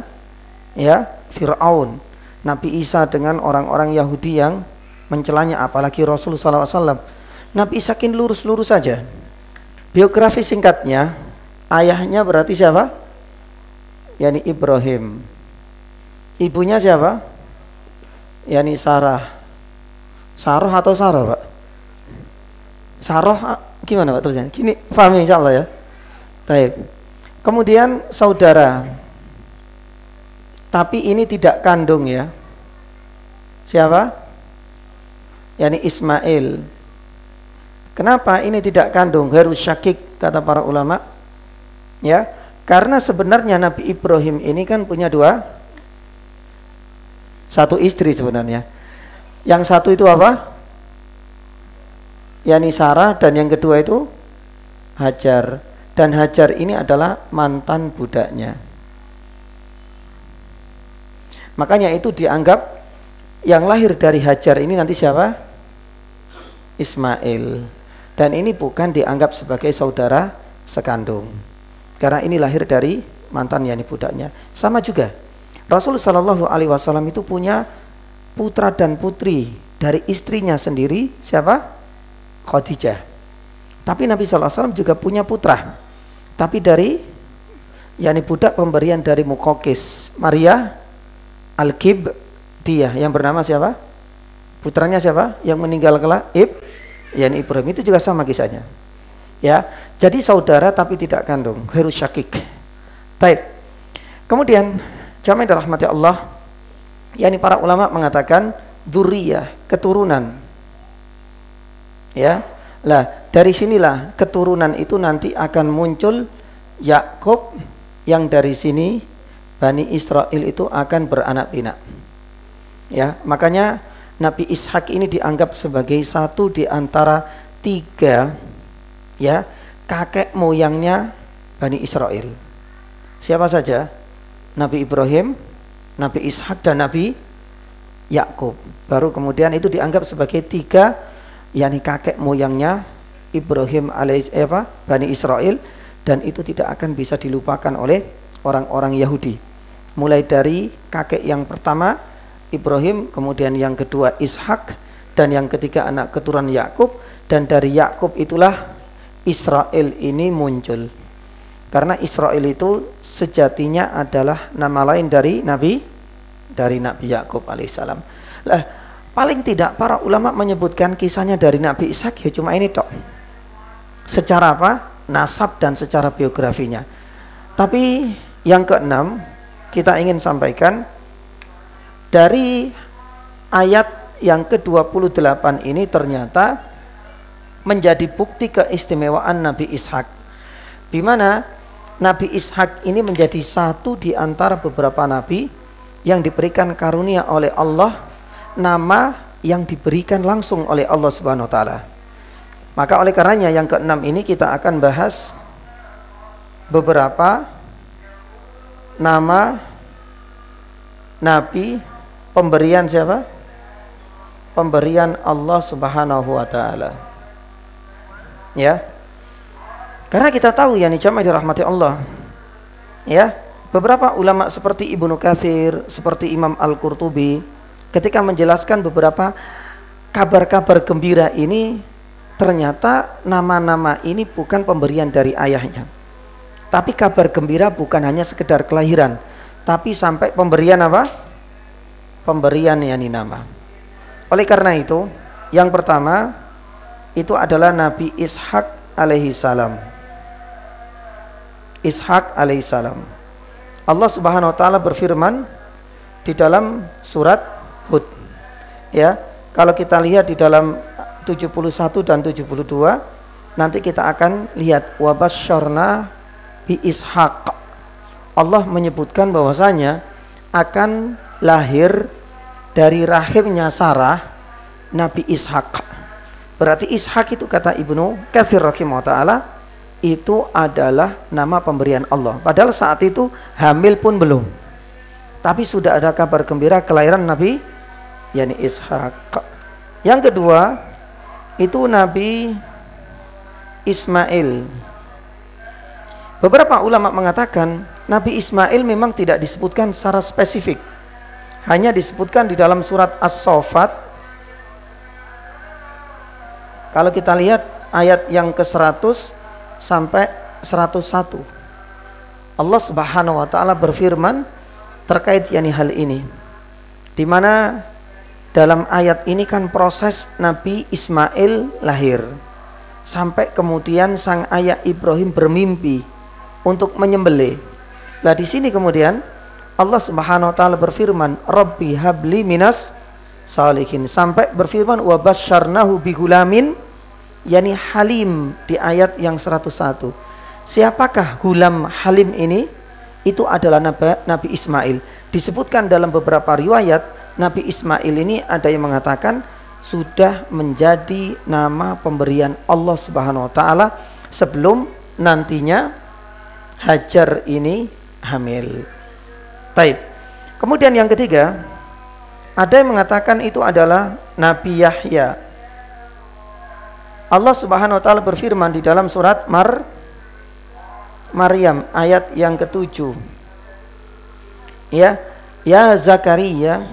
[SPEAKER 1] Fir'aun. Nabi Isa dengan orang-orang Yahudi yang mencelanya, apalagi Rasul SAW. Nabi Ishak ini lurus-lurus saja. Biografi singkatnya, ayahnya berarti siapa? Yani Ibrahim. Ibunya siapa? Yani Sarah. Saroh atau Sarah, Pak? Saroh gimana Pak tulisannya? Gini, paham insyaallah ya. Baik. Kemudian saudara. Tapi ini tidak kandung ya. Siapa? Yani Ismail. Kenapa ini tidak kandung? Harus syakik kata para ulama. Ya, karena sebenarnya Nabi Ibrahim ini kan punya satu istri sebenarnya. Yang satu itu apa? Yani Sarah, dan yang kedua itu Hajar. Dan Hajar ini adalah mantan budaknya. Makanya itu dianggap yang lahir dari Hajar ini nanti siapa? Ismail. Dan ini bukan dianggap sebagai saudara sekandung, karena ini lahir dari mantan yani budaknya. Sama juga Rasul Shallallahu Alaihi Wasallam itu punya putra dan putri dari istrinya sendiri, siapa? Khadijah. Tapi Nabi SAW juga punya putra, tapi dari yani budak pemberian dari Muqawqis, Maria Al-Kibdiyah, yang bernama siapa? Putranya siapa? Yang meninggal kelak yani Ibrahim. Itu juga sama kisahnya. Ya, jadi saudara tapi tidak kandung, harus syakik. Baik. Kemudian jamaah yang dirahmati Allah, yani para ulama mengatakan dzurriyyah, keturunan. Ya, lah dari sinilah keturunan itu nanti akan muncul Yakub, yang dari sini Bani Israel itu akan beranak pinak. Ya, makanya Nabi Ishak ini dianggap sebagai satu di antara tiga ya kakek moyangnya Bani Israel. Siapa saja? Nabi Ibrahim, Nabi Ishak, dan Nabi Yakub. Baru kemudian itu dianggap sebagai tiga yakni kakek moyangnya Ibrahim Bani Israel, dan itu tidak akan bisa dilupakan oleh orang-orang Yahudi. Mulai dari kakek yang pertama Ibrahim, kemudian yang kedua Ishak, dan yang ketiga anak keturunan Yakub, dan dari Yakub itulah Israel ini muncul. Karena Israel itu sejatinya adalah nama lain dari Nabi Yakub alaihissalam. Lah, paling tidak para ulama menyebutkan kisahnya dari Nabi Ishak ya cuma ini tok. Secara apa? Nasab dan secara biografinya. Tapi yang keenam kita ingin sampaikan dari ayat yang ke-28 ini ternyata menjadi bukti keistimewaan Nabi Ishak, di mana Nabi Ishak ini menjadi satu di antara beberapa nabi yang diberikan karunia oleh Allah, nama yang diberikan langsung oleh Allah Subhanahu wa taala. Maka oleh karenanya yang keenam ini kita akan bahas beberapa nama nabi pemberian siapa? Pemberian Allah Subhanahu wa taala. Ya. Karena kita tahu ya nih jamaah dirahmati Allah. Ya, beberapa ulama seperti Ibnu Katsir, seperti Imam Al-Qurtubi ketika menjelaskan beberapa kabar-kabar gembira ini, ternyata nama-nama ini bukan pemberian dari ayahnya. Tapi kabar gembira bukan hanya sekedar kelahiran, tapi sampai pemberian apa? Pemberian yani nama. Oleh karena itu, yang pertama itu adalah Nabi Ishak alaihi salam. Ishak alaihi salam. Allah Subhanahu wa taala berfirman di dalam surat Hud. Ya, kalau kita lihat di dalam 71 dan 72, nanti kita akan lihat wabasyarna bi Ishak. Allah menyebutkan bahwasanya akan lahir dari rahimnya Sarah Nabi Ishak. Berarti Ishak itu kata Ibnu Katsir rahimahullah taala itu adalah nama pemberian Allah. Padahal saat itu hamil pun belum. Tapi sudah ada kabar gembira kelahiran Nabi yakni Ishak. Yang kedua itu Nabi Ismail. Beberapa ulama mengatakan Nabi Ismail memang tidak disebutkan secara spesifik. Hanya disebutkan di dalam surat As-Saffat. Kalau kita lihat ayat yang ke-100 sampai 101. Allah Subhanahu wa taala berfirman terkait yani hal ini. Di mana dalam ayat ini kan proses Nabi Ismail lahir sampai kemudian sang ayah Ibrahim bermimpi untuk menyembelih. Nah, di sini kemudian Allah Subhanahu wa taala berfirman, "Rabbi habli minas salihin." Sampai berfirman wa basyarnahu bigulamin yani Halim di ayat yang 101. Siapakah Gulam Halim ini? Itu adalah Nabi Ismail. Disebutkan dalam beberapa riwayat Nabi Ismail ini ada yang mengatakan sudah menjadi nama pemberian Allah Subhanahu wa taala sebelum nantinya Hajar ini hamil. Taib. Kemudian yang ketiga, ada yang mengatakan itu adalah Nabi Yahya. Allah Subhanahu wa taala berfirman di dalam surat Maryam ayat yang ke-7. Ya, ya Zakaria,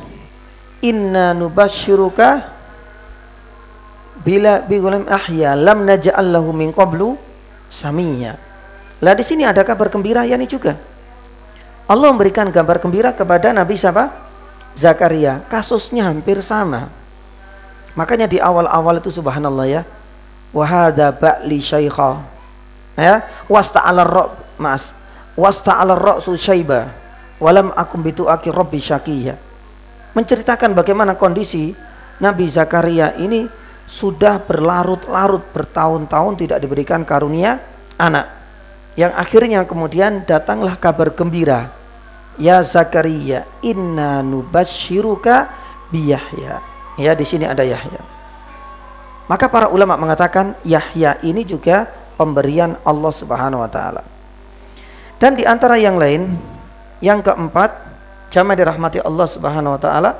[SPEAKER 1] inna nubasyyiruka bila bigulam ahya lam naj'al lahu min qablu samiyya. Lah di sini ada kabar gembira yani juga. Allah memberikan kabar gembira kepada Nabi siapa? Zakaria. Kasusnya hampir sama. Makanya di awal-awal itu subhanallah ya. Wa hadza ba'li syaikha. Ya, wasta'ala ra'su syaiba. Walam akum bitu'aki rabbi syaqiyya. Menceritakan bagaimana kondisi Nabi Zakaria ini sudah berlarut-larut bertahun-tahun tidak diberikan karunia anak. Yang akhirnya kemudian datanglah kabar gembira. Ya Zakaria, inna nubasyyiruka bi Yahya. Ya, di sini ada Yahya. Maka para ulama mengatakan Yahya ini juga pemberian Allah Subhanahu wa taala. Dan di antara yang lain, yang keempat, jamaah dirahmati Allah Subhanahu wa taala,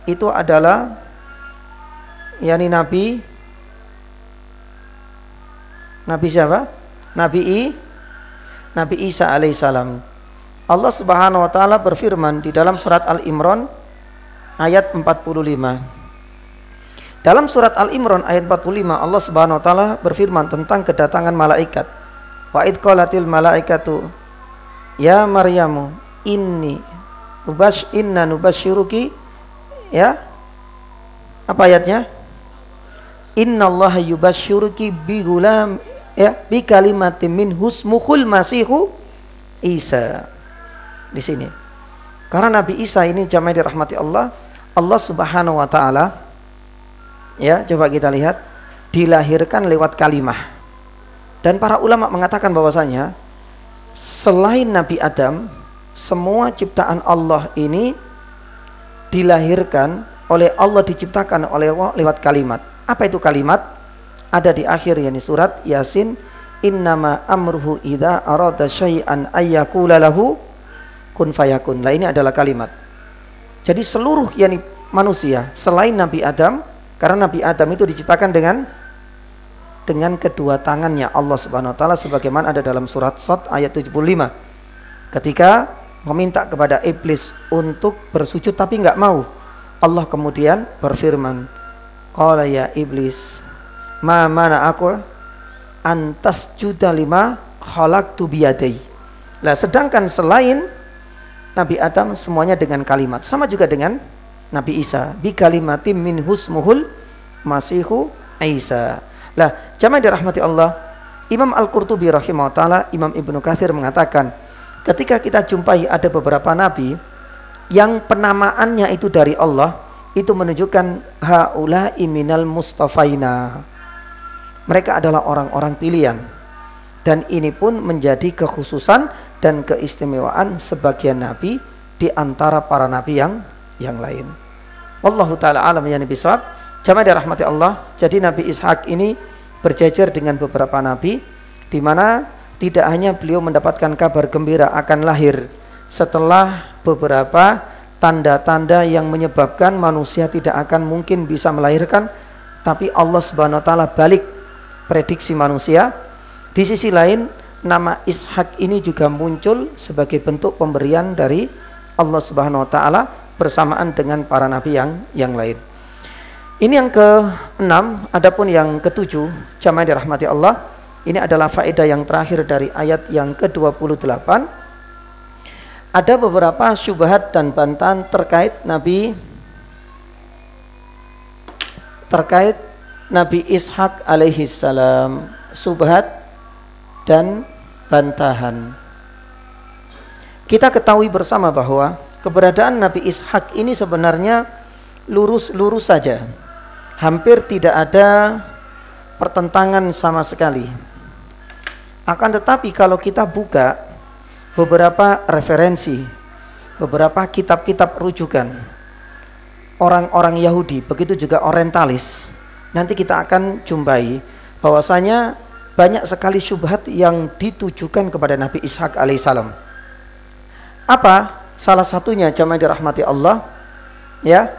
[SPEAKER 1] itu adalah yakni Nabi siapa? Nabi Isa alaihissalam. Allah Subhanahu wa taala berfirman di dalam surat Al-Imran ayat 45. Dalam surat Al-Imran ayat 45 Allah Subhanahu wa taala berfirman tentang kedatangan malaikat. Wa id qalatil malaikatu ya Maryamu inna nubasyiruki, ya. Apa ayatnya? Innallaha yubasyiruki bi gulam, ya, bi kalimatin min husmuhul masihu Isa. Di sini. Karena Nabi Isa ini jamaah dirahmati Allah, Allah Subhanahu wa taala, ya, coba kita lihat, dilahirkan lewat kalimah. Dan para ulama mengatakan bahwasanya selain Nabi Adam, semua ciptaan Allah ini dilahirkan oleh Allah, diciptakan oleh Allah lewat kalimat. Apa itu kalimat? Ada di akhir yakni surat Yasin, innama amruhu idza arada syai'an ayyakula lahu kun fayakun. Nah, ini adalah kalimat. Jadi seluruh yakni manusia selain Nabi Adam, karena Nabi Adam itu diciptakan dengan kedua tangannya Allah Subhanahu wa taala sebagaimana ada dalam surat Shad ayat 75. Ketika meminta kepada iblis untuk bersujud tapi enggak mau, Allah kemudian berfirman, qala ya iblis ma mana aku antas juda lima khalaqtu biyadai. Lah sedangkan selain Nabi Adam semuanya dengan kalimat. Sama juga dengan Nabi Isa, bi kalimatim min husmuhul masihu Isa. Lah jamaah dirahmati Allah, Imam Al-Qurtubi rahimahullah taala, Imam Ibnu Katsir mengatakan, ketika kita jumpai ada beberapa nabi yang penamaannya itu dari Allah, itu menunjukkan haula'i minal mustafaina. Mereka adalah orang-orang pilihan. Dan ini pun menjadi kekhususan dan keistimewaan sebagian nabi di antara para nabi yang lain. Wallahu taala alam ya nabi sahab. Jamaah dirahmati Allah. Jadi Nabi Ishak ini berjejer dengan beberapa nabi, di mana tidak hanya beliau mendapatkan kabar gembira akan lahir setelah beberapa tanda-tanda yang menyebabkan manusia tidak akan mungkin bisa melahirkan, tapi Allah Subhanahu wa taala balik prediksi manusia. Di sisi lain, nama Ishak ini juga muncul sebagai bentuk pemberian dari Allah Subhanahu wa taala bersamaan dengan para nabi yang lain. Ini yang ke-6, adapun yang ke-7, jamaah dirahmati Allah, ini adalah faedah yang terakhir dari ayat yang ke-28. Ada beberapa syubhat dan bantahan terkait Nabi Ishak alaihi salam, syubhat dan bantahan. Kita ketahui bersama bahwa keberadaan Nabi Ishak ini sebenarnya lurus-lurus saja, hampir tidak ada pertentangan sama sekali. Akan tetapi kalau kita buka beberapa referensi, beberapa kitab-kitab rujukan orang-orang Yahudi, begitu juga orientalis, nanti kita akan jumpai bahwasanya banyak sekali syubhat yang ditujukan kepada Nabi Ishak alaihissalam. Apa? Salah satunya jamaah dirahmati Allah, ya,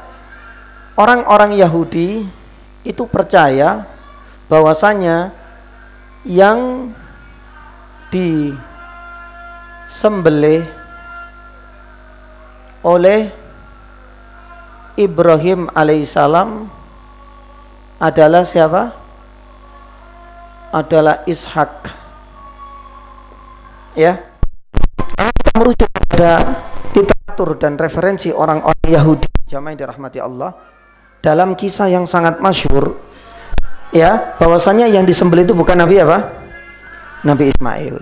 [SPEAKER 1] orang-orang Yahudi itu percaya bahwasanya yang disembelih oleh Ibrahim alaihissalam adalah siapa? Adalah Ishak. Ya, kita merujuk pada literatur dan referensi orang-orang Yahudi, jamaah dirahmati Allah, dalam kisah yang sangat masyhur, ya, bahwasanya yang disembelih itu bukan Nabi apa? Nabi Ismail.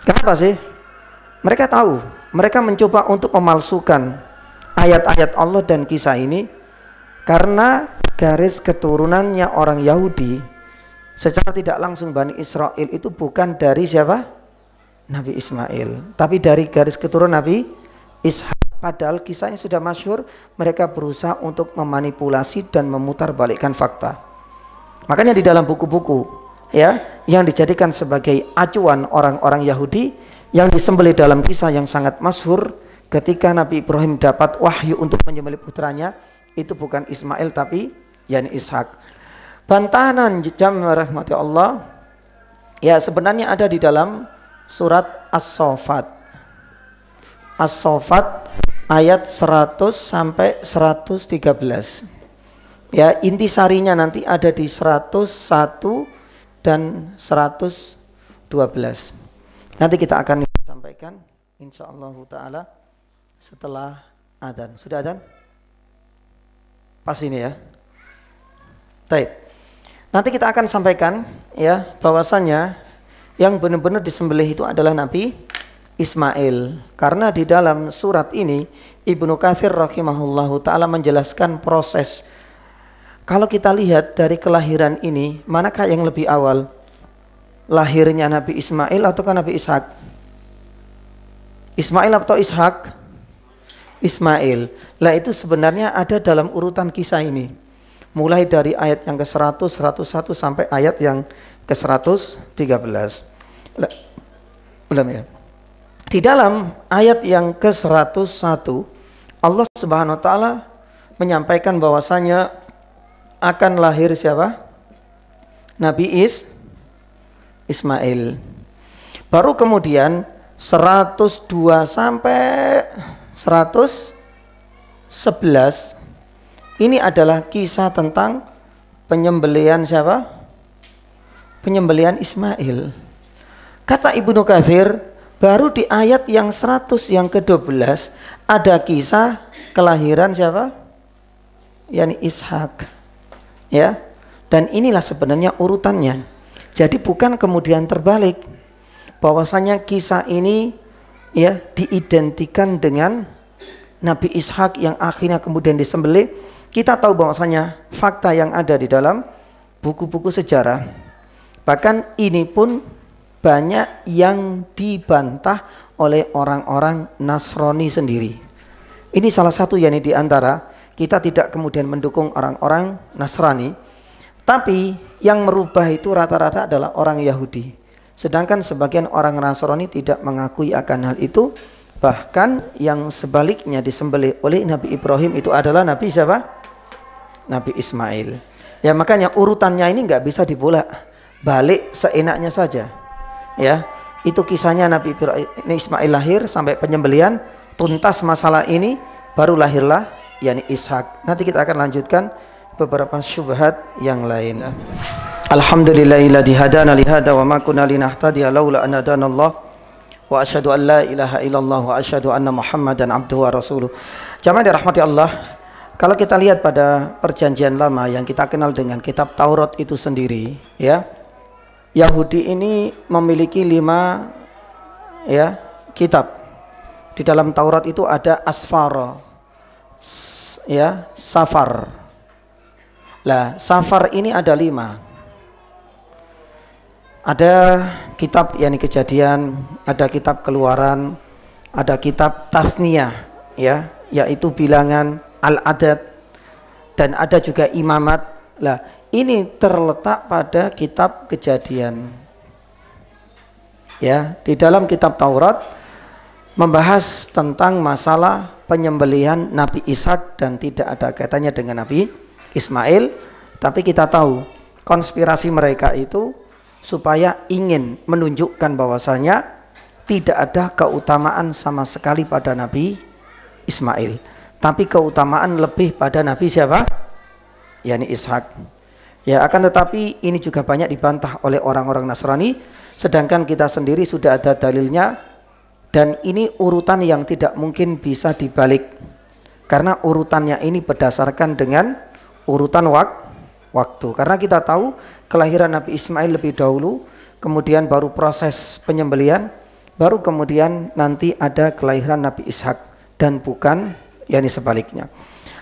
[SPEAKER 1] Kenapa sih? Mereka tahu, mereka mencoba untuk memalsukan ayat-ayat Allah dan kisah ini karena garis keturunannya orang Yahudi secara tidak langsung Bani Israel itu bukan dari siapa? Nabi Ismail, tapi dari garis keturunan Nabi Ishak. Padahal kisahnya sudah masyhur, mereka berusaha untuk memanipulasi dan memutarbalikkan fakta. Makanya di dalam buku-buku, ya, yang dijadikan sebagai acuan orang-orang Yahudi yang disembelih dalam kisah yang sangat masyhur ketika Nabi Ibrahim dapat wahyu untuk menyembelih putranya, itu bukan Ismail tapi yakni Ishak. Bantahan jamaah rahmati Allah, ya, sebenarnya ada di dalam surat As-Saffat. As-Saffat ayat 100 sampai 113. Ya, intisarinya nanti ada di 101 dan 112. Nanti kita akan sampaikan insyaallah taala setelah adzan. Sudah adzan? Pas ini ya. Baik. Nanti kita akan sampaikan, ya, bahwasanya yang benar-benar disembelih itu adalah Nabi Ismail. Karena di dalam surat ini Ibnu Katsir rahimahullahu taala menjelaskan proses. Kalau kita lihat dari kelahiran ini, manakah yang lebih awal? Lahirnya Nabi Ismail ataukah Nabi Ishak? Ismail atau Ishak? Ismail. Lah itu sebenarnya ada dalam urutan kisah ini. Mulai dari ayat yang ke-100, 101 sampai ayat yang ke-113. Belum ya? Di dalam ayat yang ke-101 Allah Subhanahu wa taala menyampaikan bahwasanya akan lahir siapa? Nabi Ismail. Baru kemudian 102 sampai 111 ini adalah kisah tentang penyembelihan siapa? Penyembelihan Ismail. Kata Ibnu Katsir, baru di ayat yang 100 yang ke-12 ada kisah kelahiran siapa? Yani Ishak. Ya. Dan inilah sebenarnya urutannya. Jadi bukan kemudian terbalik. Bahwasanya kisah ini ya diidentikan dengan Nabi Ishak yang akhirnya kemudian disembelih. Kita tahu bahwasanya fakta yang ada di dalam buku-buku sejarah, bahkan ini pun banyak yang dibantah oleh orang-orang Nasrani sendiri. Ini salah satu yang di antara kita tidak kemudian mendukung orang-orang Nasrani, tapi yang merubah itu rata-rata adalah orang Yahudi. Sedangkan sebagian orang Nasrani tidak mengakui akan hal itu. Bahkan yang sebaliknya disembelih oleh Nabi Ibrahim itu adalah Nabi siapa? Nabi Ismail. Ya makanya urutannya ini nggak bisa dibolak balik seenaknya saja. Ya, itu kisahnya Nabi Ismail lahir sampai penyembelihan, tuntas masalah ini, baru lahirlah yakni Ishak. Nanti kita akan lanjutkan beberapa syubhat yang lain. Alhamdulillahilladzi hadana li hada wa ma kunna linahtadiya laula an hadanallah wa asyhadu an la ilaha illallah wa asyhadu anna Muhammadan abduhu wa rasuluh. Jamaah dirahmati Allah. Kalau kita lihat pada perjanjian lama yang kita kenal dengan kitab Taurat itu sendiri, ya, Yahudi ini memiliki 5 ya kitab. Di dalam Taurat itu ada asfar, ya, safar. Lah, safar ini ada 5. Ada kitab yakni Kejadian, ada kitab Keluaran, ada kitab Tasniyah, ya, yaitu bilangan, Al-Adad, dan ada juga Imamat. Lah, ini terletak pada kitab Kejadian. Ya, di dalam kitab Taurat membahas tentang masalah penyembelihan Nabi Ishak dan tidak ada kaitannya dengan Nabi Ismail, tapi kita tahu konspirasi mereka itu supaya ingin menunjukkan bahwasanya tidak ada keutamaan sama sekali pada Nabi Ismail. Tapi keutamaan lebih pada Nabi siapa? yakni Ishak. Ya, akan tetapi ini juga banyak dibantah oleh orang-orang Nasrani, sedangkan kita sendiri sudah ada dalilnya, dan ini urutan yang tidak mungkin bisa dibalik. Karena urutannya ini berdasarkan dengan urutan waktu. Karena kita tahu kelahiran Nabi Ismail lebih dahulu, kemudian baru proses penyembelihan, baru kemudian nanti ada kelahiran Nabi Ishak, dan bukan yakni sebaliknya.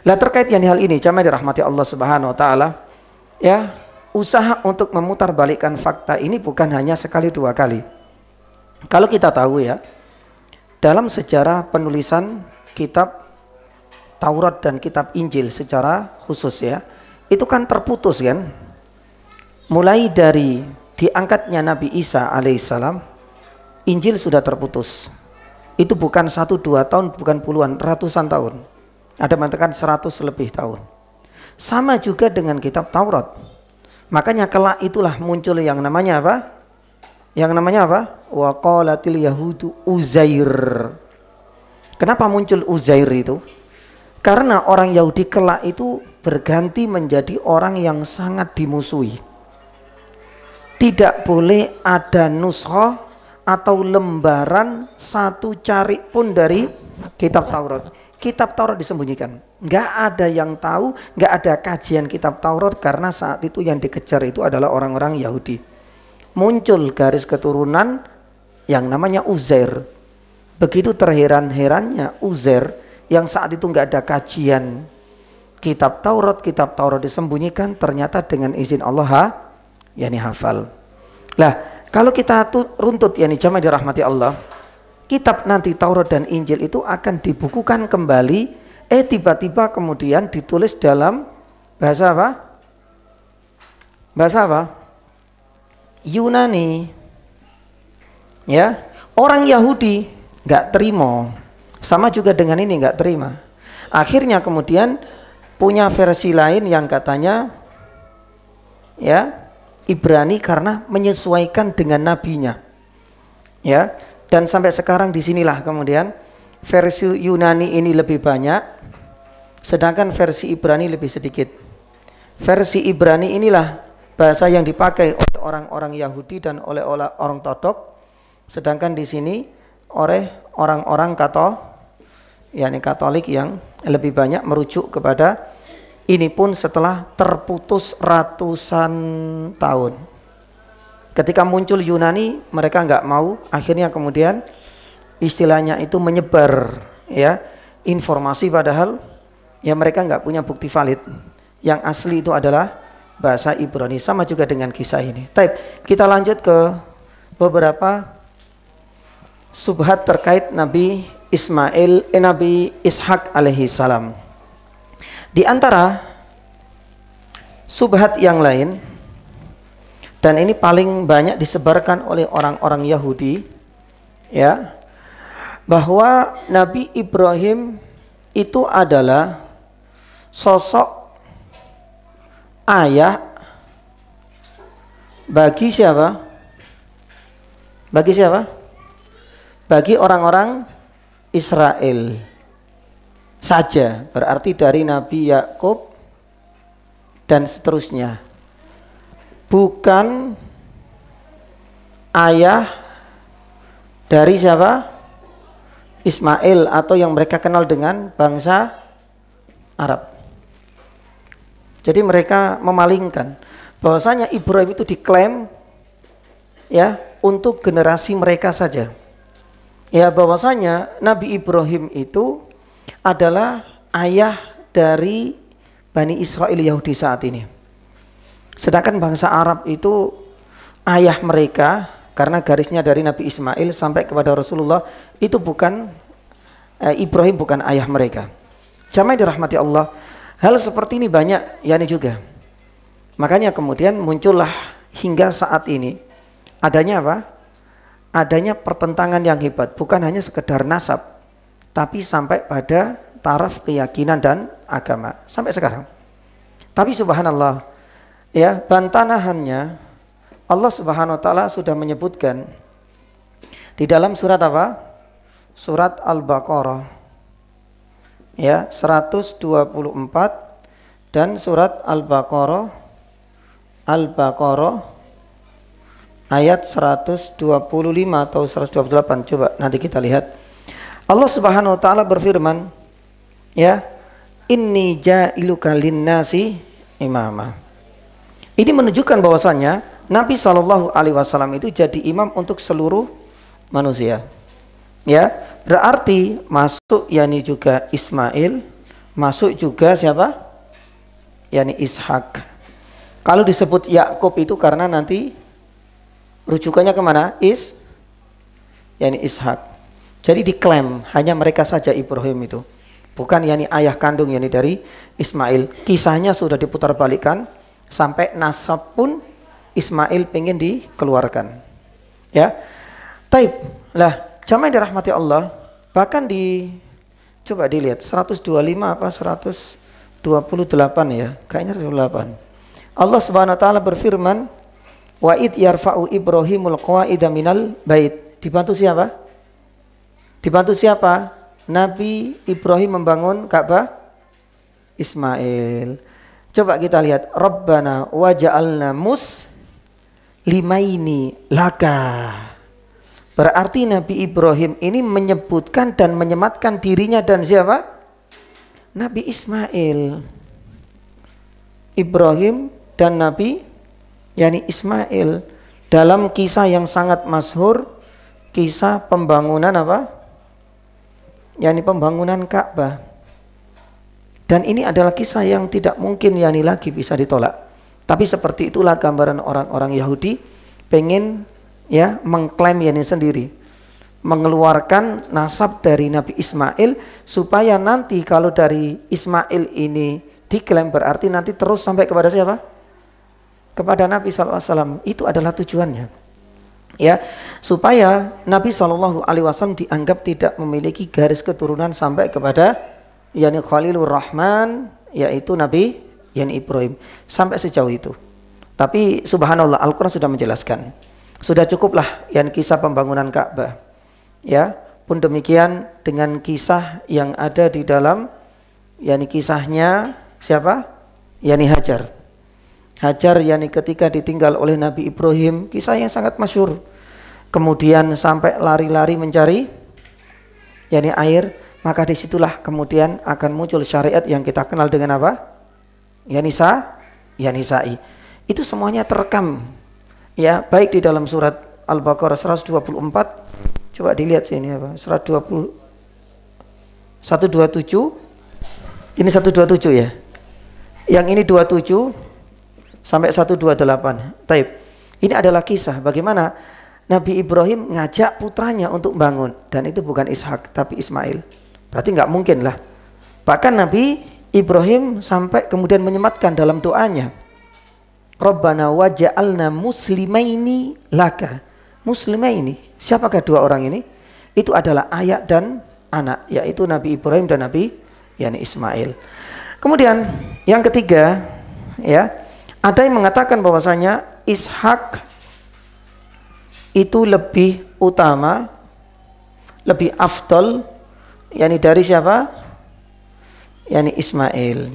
[SPEAKER 1] Lah terkait yang hal ini, jamaah dirahmati Allah Subhanahu wa taala, ya, usaha untuk memutarbalikkan fakta ini bukan hanya sekali 2 kali. Kalau kita tahu ya, dalam sejarah penulisan kitab Taurat dan kitab Injil secara khusus ya, itu kan terputus kan. Mulai dari diangkatnya Nabi Isa alaihissalam, Injil sudah terputus. Itu bukan 1-2 tahun, bukan puluhan, ratusan tahun. Ada mengatakan 100 lebih tahun. Sama juga dengan kitab Taurat. Makanya kelak itulah muncul yang namanya apa? Yang namanya apa? Wa qalatil yahudu Uzair. Kenapa muncul Uzair itu? Karena orang Yahudi kelak itu berganti menjadi orang yang sangat dimusuhi. Tidak boleh ada nuskhah atau lembaran satu cari pun dari kitab Taurat. Kitab Taurat disembunyikan, nggak ada yang tahu, nggak ada kajian kitab Taurat, karena saat itu yang dikejar itu adalah orang-orang Yahudi. Muncul garis keturunan yang namanya Uzair. Begitu terheran-herannya Uzair yang saat itu nggak ada kajian kitab Taurat disembunyikan, ternyata dengan izin Allah yakni hafal. Lah, kalau kita runtut yakni jamaah dirahmati Allah, kitab nanti Taurat dan Injil itu akan dibukukan kembali, tiba-tiba kemudian ditulis dalam bahasa apa? Bahasa apa? Yunani. Ya, orang Yahudi nggak terima, sama juga dengan ini nggak terima. Akhirnya kemudian punya versi lain yang katanya ya Ibrani karena menyesuaikan dengan nabinya. Ya, dan sampai sekarang disinilah kemudian versi Yunani ini lebih banyak, sedangkan versi Ibrani lebih sedikit. Versi Ibrani inilah bahasa yang dipakai oleh orang-orang Yahudi dan oleh orang Ortodok, sedangkan di sini oleh orang-orang Katolik yang lebih banyak merujuk kepada ini pun setelah terputus ratusan tahun. Ketika muncul Yunani, mereka nggak mau, akhirnya kemudian istilahnya itu menyebar ya informasi, padahal ya mereka nggak punya bukti valid. Yang asli itu adalah bahasa Ibrani, sama juga dengan kisah ini. Baik, kita lanjut ke beberapa subhat terkait Nabi Ishak alaihi salam. Di antara subhat yang lain, dan ini paling banyak disebarkan oleh orang-orang Yahudi, ya, bahwa Nabi Ibrahim itu adalah sosok ayah bagi siapa? Bagi siapa? Bagi orang-orang Israel saja, berarti dari Nabi Yakub dan seterusnya. Bukan ayah dari siapa? Ismail atau yang mereka kenal dengan bangsa Arab. Jadi mereka memalingkan bahwasanya Ibrahim itu diklaim ya untuk generasi mereka saja. Ya, bahwasanya Nabi Ibrahim itu adalah ayah dari Bani Israel Yahudi saat ini. Sedangkan bangsa Arab itu ayah mereka, karena garisnya dari Nabi Ismail sampai kepada Rasulullah itu bukan Ibrahim bukan ayah mereka. Jamaah dirahmati Allah, hal seperti ini banyak yani juga. Makanya kemudian muncullah hingga saat ini adanya apa? Adanya pertentangan yang hebat, bukan hanya sekedar nasab, tapi sampai pada taraf keyakinan dan agama sampai sekarang. Tapi subhanallah, ya, bantanahannya Allah Subhanahu wa taala sudah menyebutkan di dalam surat apa? Surat Al-Baqarah. Ya, 124 dan surat Al-Baqarah ayat 125 atau 128. Coba nanti kita lihat. Allah Subhanahu wa taala berfirman, ya, inni ja'iluka linnasi imama. Ini menunjukkan bahwasannya Nabi Shallallahu alaihi wasallam itu jadi imam untuk seluruh manusia. Ya, berarti masuk yani juga Ismail, masuk juga siapa? Yani Ishak. Kalau disebut Yakub itu karena nanti rujukannya kemana? Yani Ishak. Jadi diklaim hanya mereka saja Ibrahim itu, bukan yani ayah kandung yani dari Ismail. Kisahnya sudah diputar balikan sampai nasab pun Ismail pengen dikeluarkan. Ya, taib lah. Jamaah yang dirahmati Allah, bahkan coba dilihat 125 apa 128 ya, kayaknya 128. Allah Subhanahu wa taala berfirman, wa id yarfa'u Ibrahimul qawaida minal bait. Dibantu siapa? Dibantu siapa? Nabi Ibrahim membangun Ka'bah Ismail. Coba kita lihat, Rabbana waja'alna muslimaini laka. Berarti Nabi Ibrahim ini menyebutkan dan menyematkan dirinya dan siapa? Nabi Ismail. Ibrahim dan Nabi yani Ismail dalam kisah yang sangat masyhur, kisah pembangunan apa? Yani pembangunan Ka'bah. Dan ini adalah kisah yang tidak mungkin yani lagi bisa ditolak. Tapi seperti itulah gambaran orang-orang Yahudi pengen ya mengklaim yani sendiri, mengeluarkan nasab dari Nabi Ismail supaya nanti kalau dari Ismail ini diklaim berarti nanti terus sampai kepada siapa? Kepada Nabi SAW. Itu adalah tujuannya, ya, supaya Nabi SAW dianggap tidak memiliki garis keturunan sampai kepada yakni Khalilur Rahman, yaitu Nabi yakni Ibrahim. Sampai sejauh itu. Tapi subhanallah, Al-Quran sudah menjelaskan. Sudah cukuplah yang kisah pembangunan Ka'bah. Ya, pun demikian dengan kisah yang ada di dalam, yakni kisahnya siapa? Yani Hajar. Hajar yakni ketika ditinggal oleh Nabi Ibrahim, kisah yang sangat masyhur. Kemudian sampai lari-lari mencari yakni air, maka disitulah kemudian akan muncul syariat yang kita kenal dengan apa? Yani sa'i. Itu semuanya terekam, ya, baik di dalam surat Al-Baqarah 124. Coba dilihat sini apa? 127. Ini 127 ya. Yang ini 27 sampai 128. Taib. Ini adalah kisah bagaimana Nabi Ibrahim ngajak putranya untuk bangun, dan itu bukan Ishak tapi Ismail. Berarti nggak mungkin lah. Bahkan Nabi Ibrahim sampai kemudian menyematkan dalam doanya, Rabbana waja'alna muslimaini laka. Muslimaini, siapakah dua orang ini? Itu adalah ayah dan anak, yaitu Nabi Ibrahim dan Nabi yakni Ismail. Kemudian yang ketiga, ya, ada yang mengatakan bahwasanya Ishak itu lebih utama, lebih afdal, yakni dari siapa? Yakni Ismail.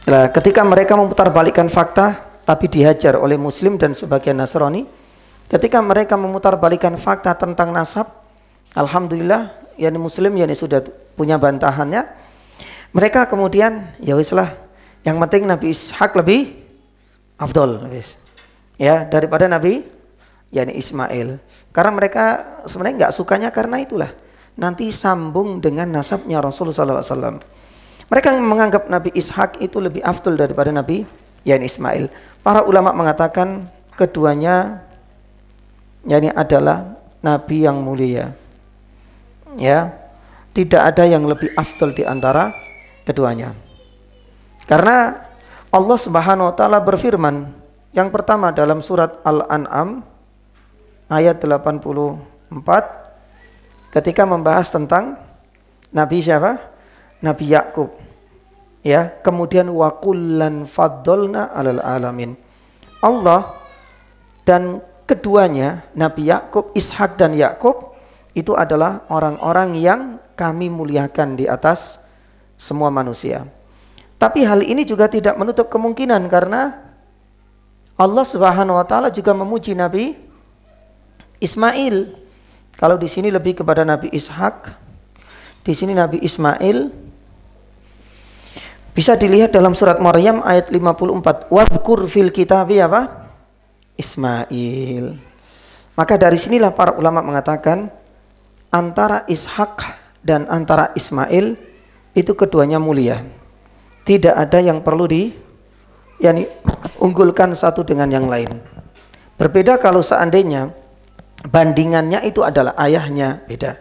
[SPEAKER 1] Nah, ketika mereka memutarbalikkan fakta, tapi dihajar oleh Muslim dan sebagian Nasrani, ketika mereka memutarbalikkan fakta tentang nasab, alhamdulillah, yakni Muslim yakni sudah punya bantahannya. Mereka kemudian ya wislah, yang penting Nabi Ishak lebih afdol, ya, daripada Nabi yakni Ismail. Karena mereka sebenarnya nggak sukanya karena itulah, nanti sambung dengan nasabnya Rasulullah SAW. Mereka menganggap Nabi Ishak itu lebih afdal daripada Nabi yakni Ismail. Para ulama mengatakan keduanya yakni adalah nabi yang mulia. Ya, tidak ada yang lebih afdal di antara keduanya. Karena Allah Subhanahu wa taala berfirman, yang pertama dalam surat Al-An'am ayat 84 ketika membahas tentang Nabi siapa? Nabi Yakub, ya, kemudian wa kullan faddalna 'alal alamin. Allah dan keduanya, Nabi Yakub, Ishak dan Yakub, itu adalah orang-orang yang kami muliakan di atas semua manusia. Tapi hal ini juga tidak menutup kemungkinan, karena Allah Subhanahu wa taala juga memuji Nabi Ismail. Kalau di sini lebih kepada Nabi Ishak, di sini Nabi Ismail. Bisa dilihat dalam surat Maryam ayat 54. Wadhkur fil kitabi apa? Ismail. Maka dari sinilah para ulama mengatakan antara Ishak dan antara Ismail itu keduanya mulia. Tidak ada yang perlu yakni unggulkan satu dengan yang lain. Berbeda kalau seandainya bandingannya itu adalah ayahnya, beda.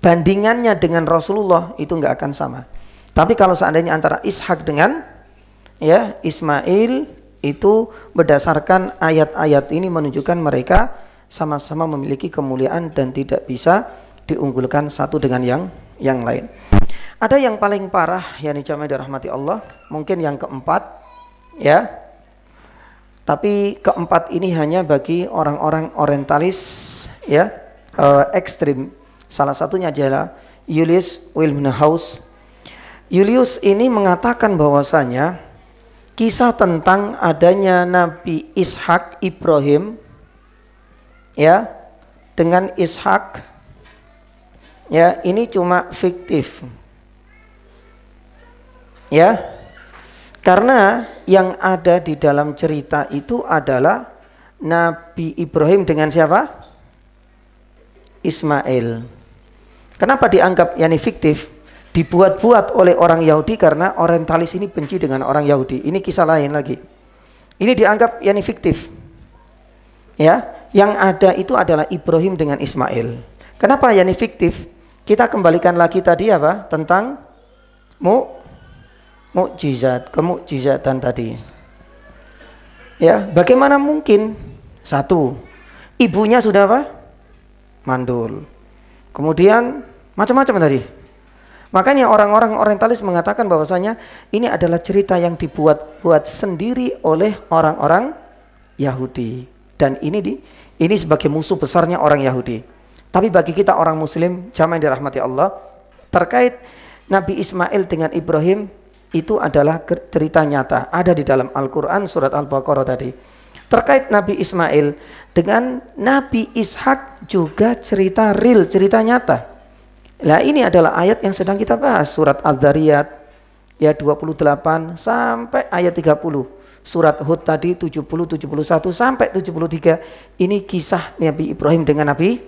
[SPEAKER 1] Bandingannya dengan Rasulullah itu nggak akan sama. Tapi kalau seandainya antara Ishak dengan ya Ismail, itu berdasarkan ayat-ayat ini menunjukkan mereka sama-sama memiliki kemuliaan dan tidak bisa diunggulkan satu dengan yang lain. Ada yang paling parah, yakni jamaah dirahmati Allah, mungkin yang keempat, ya. Tapi keempat ini hanya bagi orang-orang orientalis, ya, ekstrim. Salah satunya adalah Julius Wilmenhaus. Julius ini mengatakan bahwasanya kisah tentang adanya Nabi Ishak Ibrahim, ya, dengan Ishak, ya, ini cuma fiktif, ya, karena yang ada di dalam cerita itu adalah Nabi Ibrahim dengan siapa? Ismail. Kenapa dianggap yakni fiktif? Dibuat-buat oleh orang Yahudi karena orientalis ini benci dengan orang Yahudi. Ini kisah lain lagi. Ini dianggap yakni fiktif. Ya, yang ada itu adalah Ibrahim dengan Ismail. Kenapa yakni fiktif? Kita kembalikan lagi tadi apa? Tentang mukjizat, kemukjizatan tadi. Ya, bagaimana mungkin? Satu, ibunya sudah apa? Mandul. Kemudian macam-macam tadi. Makanya orang-orang orientalis mengatakan bahwasanya ini adalah cerita yang dibuat-buat sendiri oleh orang-orang Yahudi. Dan ini sebagai musuh besarnya orang Yahudi. Tapi bagi kita orang muslim, jamaah yang dirahmati Allah, terkait Nabi Ismail dengan Ibrahim, itu adalah cerita nyata, ada di dalam Al-Quran surat Al-Baqarah tadi. Terkait Nabi Ismail dengan Nabi Ishak juga cerita real, cerita nyata. Nah, ini adalah ayat yang sedang kita bahas, surat Al-Dzariyat ya 28 sampai ayat 30. Surat Hud tadi 70, 71 sampai 73. Ini kisah Nabi Ibrahim dengan Nabi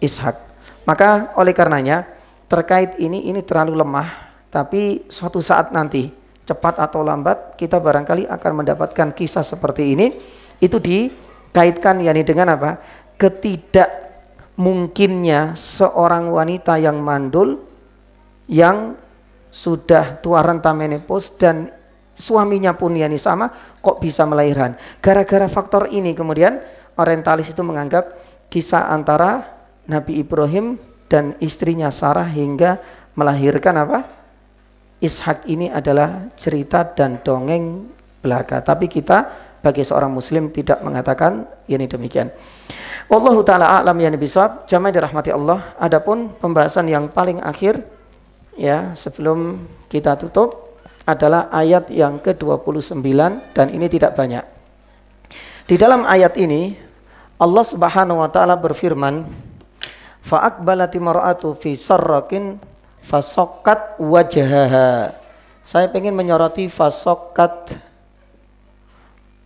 [SPEAKER 1] Ishak. Maka oleh karenanya terkait ini terlalu lemah. Tapi suatu saat nanti, cepat atau lambat, kita barangkali akan mendapatkan kisah seperti ini. Itu dikaitkan yakni dengan apa? Ketidakmungkinnya seorang wanita yang mandul, yang sudah tua renta menopause dan suaminya pun yakni sama, kok bisa melahirkan. Gara-gara faktor ini kemudian orientalis itu menganggap kisah antara Nabi Ibrahim dan istrinya Sarah hingga melahirkan apa? Ishak ini adalah cerita dan dongeng belaka. Tapi kita bagi seorang muslim tidak mengatakan ini demikian. Wallahu taala a'lam yani bisawab. Jamaah dirahmati Allah. Adapun pembahasan yang paling akhir ya sebelum kita tutup adalah ayat yang ke-29 dan ini tidak banyak. Di dalam ayat ini Allah Subhanahu wa taala berfirman, fa aqbalati mar'atu fi sarrakin fasokkat wajhaha. Saya ingin menyoroti fasokkat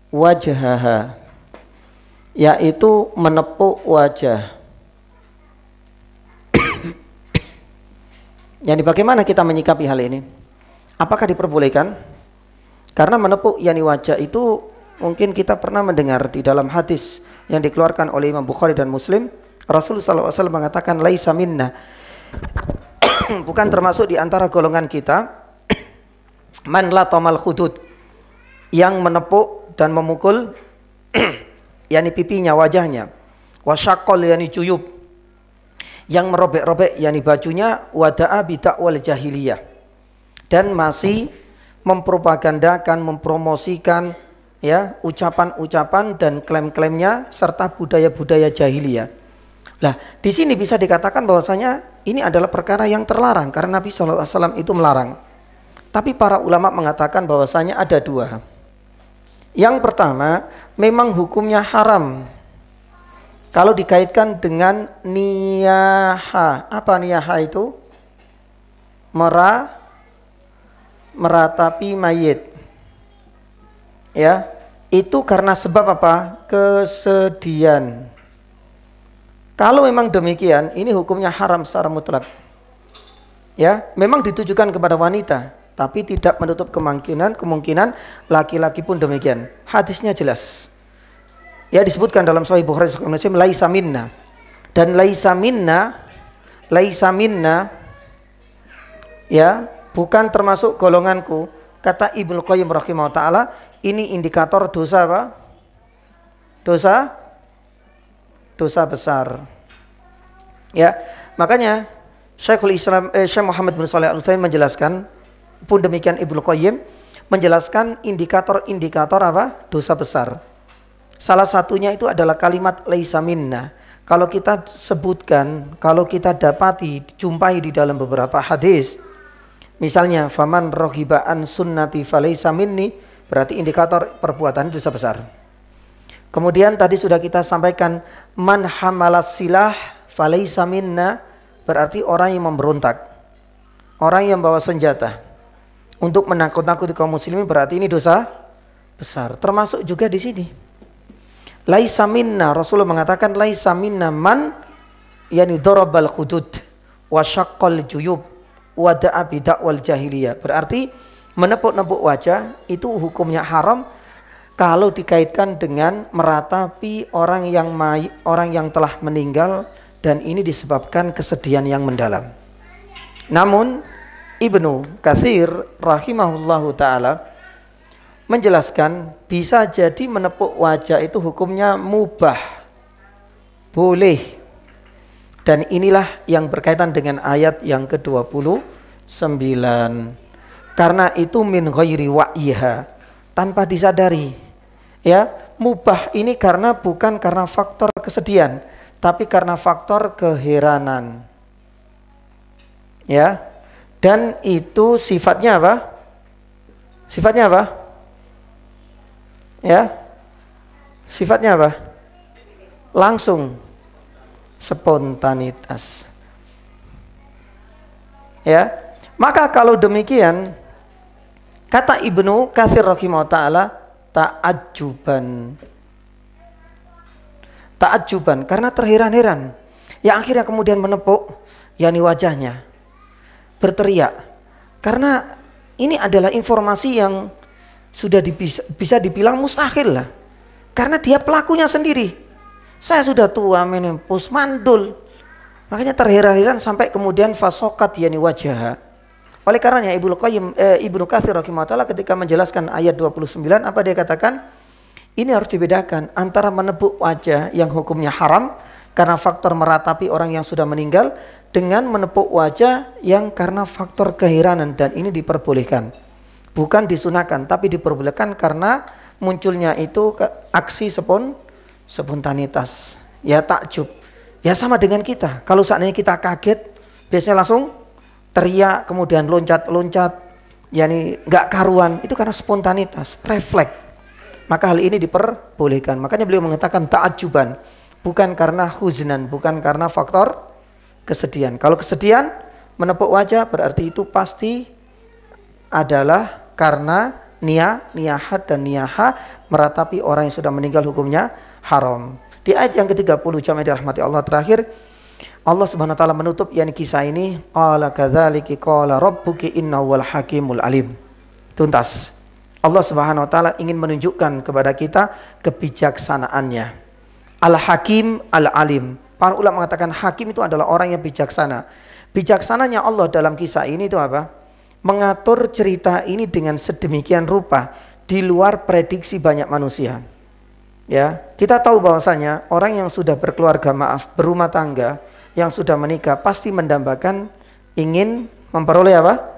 [SPEAKER 1] wajhaha, yaitu menepuk wajah. Yani bagaimana kita menyikapi hal ini? Apakah diperbolehkan? Karena menepuk yani wajah itu mungkin kita pernah mendengar di dalam hadis yang dikeluarkan oleh Imam Bukhari dan Muslim. Rasulullah SAW mengatakan laisa minna, bukan termasuk di antara golongan kita, man latamal khudud, yang menepuk dan memukul yakni pipinya, wajahnya, wasyaqqal yakni cuyub, yang merobek-robek yakni bajunya, wada'a bidakwal jahiliyah, dan masih mempropagandakan, mempromosikan ya ucapan-ucapan dan klaim-klaimnya serta budaya-budaya jahiliyah. Nah, di sini bisa dikatakan bahwasanya ini adalah perkara yang terlarang karena Nabi SAW itu melarang. Tapi para ulama mengatakan bahwasanya ada dua. Yang pertama, memang hukumnya haram kalau dikaitkan dengan niyaha. Apa niyaha itu? Meratapi mayit. Ya, itu karena sebab apa? Kesedihan. Kalau memang demikian, ini hukumnya haram secara mutlak. Ya, memang ditujukan kepada wanita, tapi tidak menutup kemungkinan laki-laki pun demikian. Hadisnya jelas. Ya, disebutkan dalam Sahih Bukhari dan Muslim, laisa minna. Dan laisa minna ya, bukan termasuk golonganku. Kata Ibnu Qayyim rahimahullah taala, ini indikator dosa apa? Dosa besar. Ya, makanya Syekh Muhammad bin Shalih Al-Utsaimin menjelaskan, pun demikian Ibnu Qayyim menjelaskan indikator apa? Dosa besar. Salah satunya itu adalah kalimat laisa minna. Kalau kita sebutkan, kalau kita dapati, jumpai di dalam beberapa hadis, misalnya faman raghiba an sunnati falaysa minni, berarti indikator perbuatan dosa besar. Kemudian tadi sudah kita sampaikan man hamalas silah falaysa minna, berarti orang yang memberontak, orang yang bawa senjata untuk menakut-nakuti kaum muslimin, berarti ini dosa besar. Termasuk juga di sini laisa minna, Rasulullah mengatakan laisa minna man yani darabal hudud wa syaqqal juyub wa da'a bidakwal jahiliyah. Berarti menepuk-nepuk wajah itu hukumnya haram kalau dikaitkan dengan meratapi orang yang telah meninggal, dan ini disebabkan kesedihan yang mendalam. Namun Ibnu Katsir rahimahullahu taala menjelaskan bisa jadi menepuk wajah itu hukumnya mubah, boleh. Dan inilah yang berkaitan dengan ayat yang ke-29 Karena itu min ghairi wa'iha, tanpa disadari. Ya, mubah ini bukan karena faktor kesedihan, tapi karena faktor keheranan. Ya. Dan itu sifatnya apa? Sifatnya apa? Ya. Sifatnya apa? Langsung, spontanitas. Ya. Maka kalau demikian, kata Ibnu Katsir rahimahullah taala, ta'ajjuban karena terheran-heran, yang akhirnya kemudian menepuk yakni wajahnya, berteriak, karena ini adalah informasi yang sudah bisa dibilang mustahil lah, karena dia pelakunya sendiri. Saya sudah tua, menempus mandul, makanya terheran-heran sampai kemudian fasokat yakni wajah. Oleh karenanya Ibnu Katsir rahimahullah ketika menjelaskan ayat 29, apa dia katakan? Ini harus dibedakan antara menepuk wajah yang hukumnya haram karena faktor meratapi orang yang sudah meninggal, dengan menepuk wajah yang karena faktor keheranan, dan ini diperbolehkan. Bukan disunahkan, tapi diperbolehkan karena munculnya itu aksi spontanitas. Ya, takjub. Ya sama dengan kita. Kalau seandainya kita kaget, biasanya langsung teriak, kemudian loncat-loncat, yakni nggak karuan, itu karena spontanitas, refleks. Maka hal ini diperbolehkan. Makanya beliau mengatakan ta'ajuban, bukan karena huznan, bukan karena faktor kesedihan. Kalau kesedihan menepuk wajah berarti itu pasti adalah karena niyahat dan niyaha meratapi orang yang sudah meninggal, hukumnya haram. Di ayat yang ke-30 jamaah dirahmati Allah terakhir, Allah Subhanahu wa taala menutup yakni kisah ini, qala kadzalika qala rabbuki innahu wal hakimul alim. Tuntas. Allah Subhanahu wa taala ingin menunjukkan kepada kita kebijaksanaannya. Al-Hakim Al-Alim. Para ulama mengatakan hakim itu adalah orang yang bijaksana. Bijaksananya Allah dalam kisah ini itu apa? Mengatur cerita ini dengan sedemikian rupa di luar prediksi banyak manusia. Ya, kita tahu bahwasanya orang yang sudah berkeluarga, berumah tangga, yang sudah menikah pasti mendambakan ingin memperoleh apa?